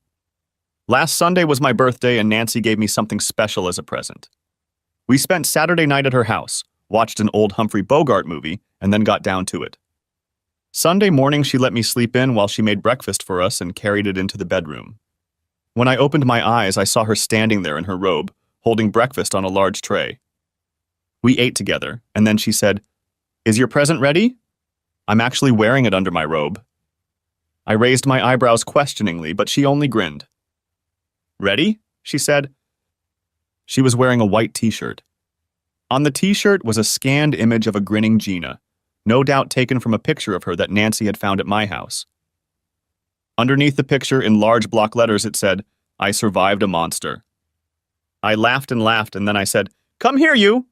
Last Sunday was my birthday and Nancy gave me something special as a present. We spent Saturday night at her house, watched an old Humphrey Bogart movie, and then got down to it. Sunday morning she let me sleep in while she made breakfast for us and carried it into the bedroom. When I opened my eyes, I saw her standing there in her robe, holding breakfast on a large tray. We ate together, and then she said, "Is your present ready?" "I'm actually wearing it under my robe." I raised my eyebrows questioningly, but she only grinned. "Ready?" she said. She was wearing a white t-shirt. On the t-shirt was a scanned image of a grinning Gina, no doubt taken from a picture of her that Nancy had found at my house. Underneath the picture, in large block letters, it said, "I survived a monster." I laughed and then I said, "Come here, you!"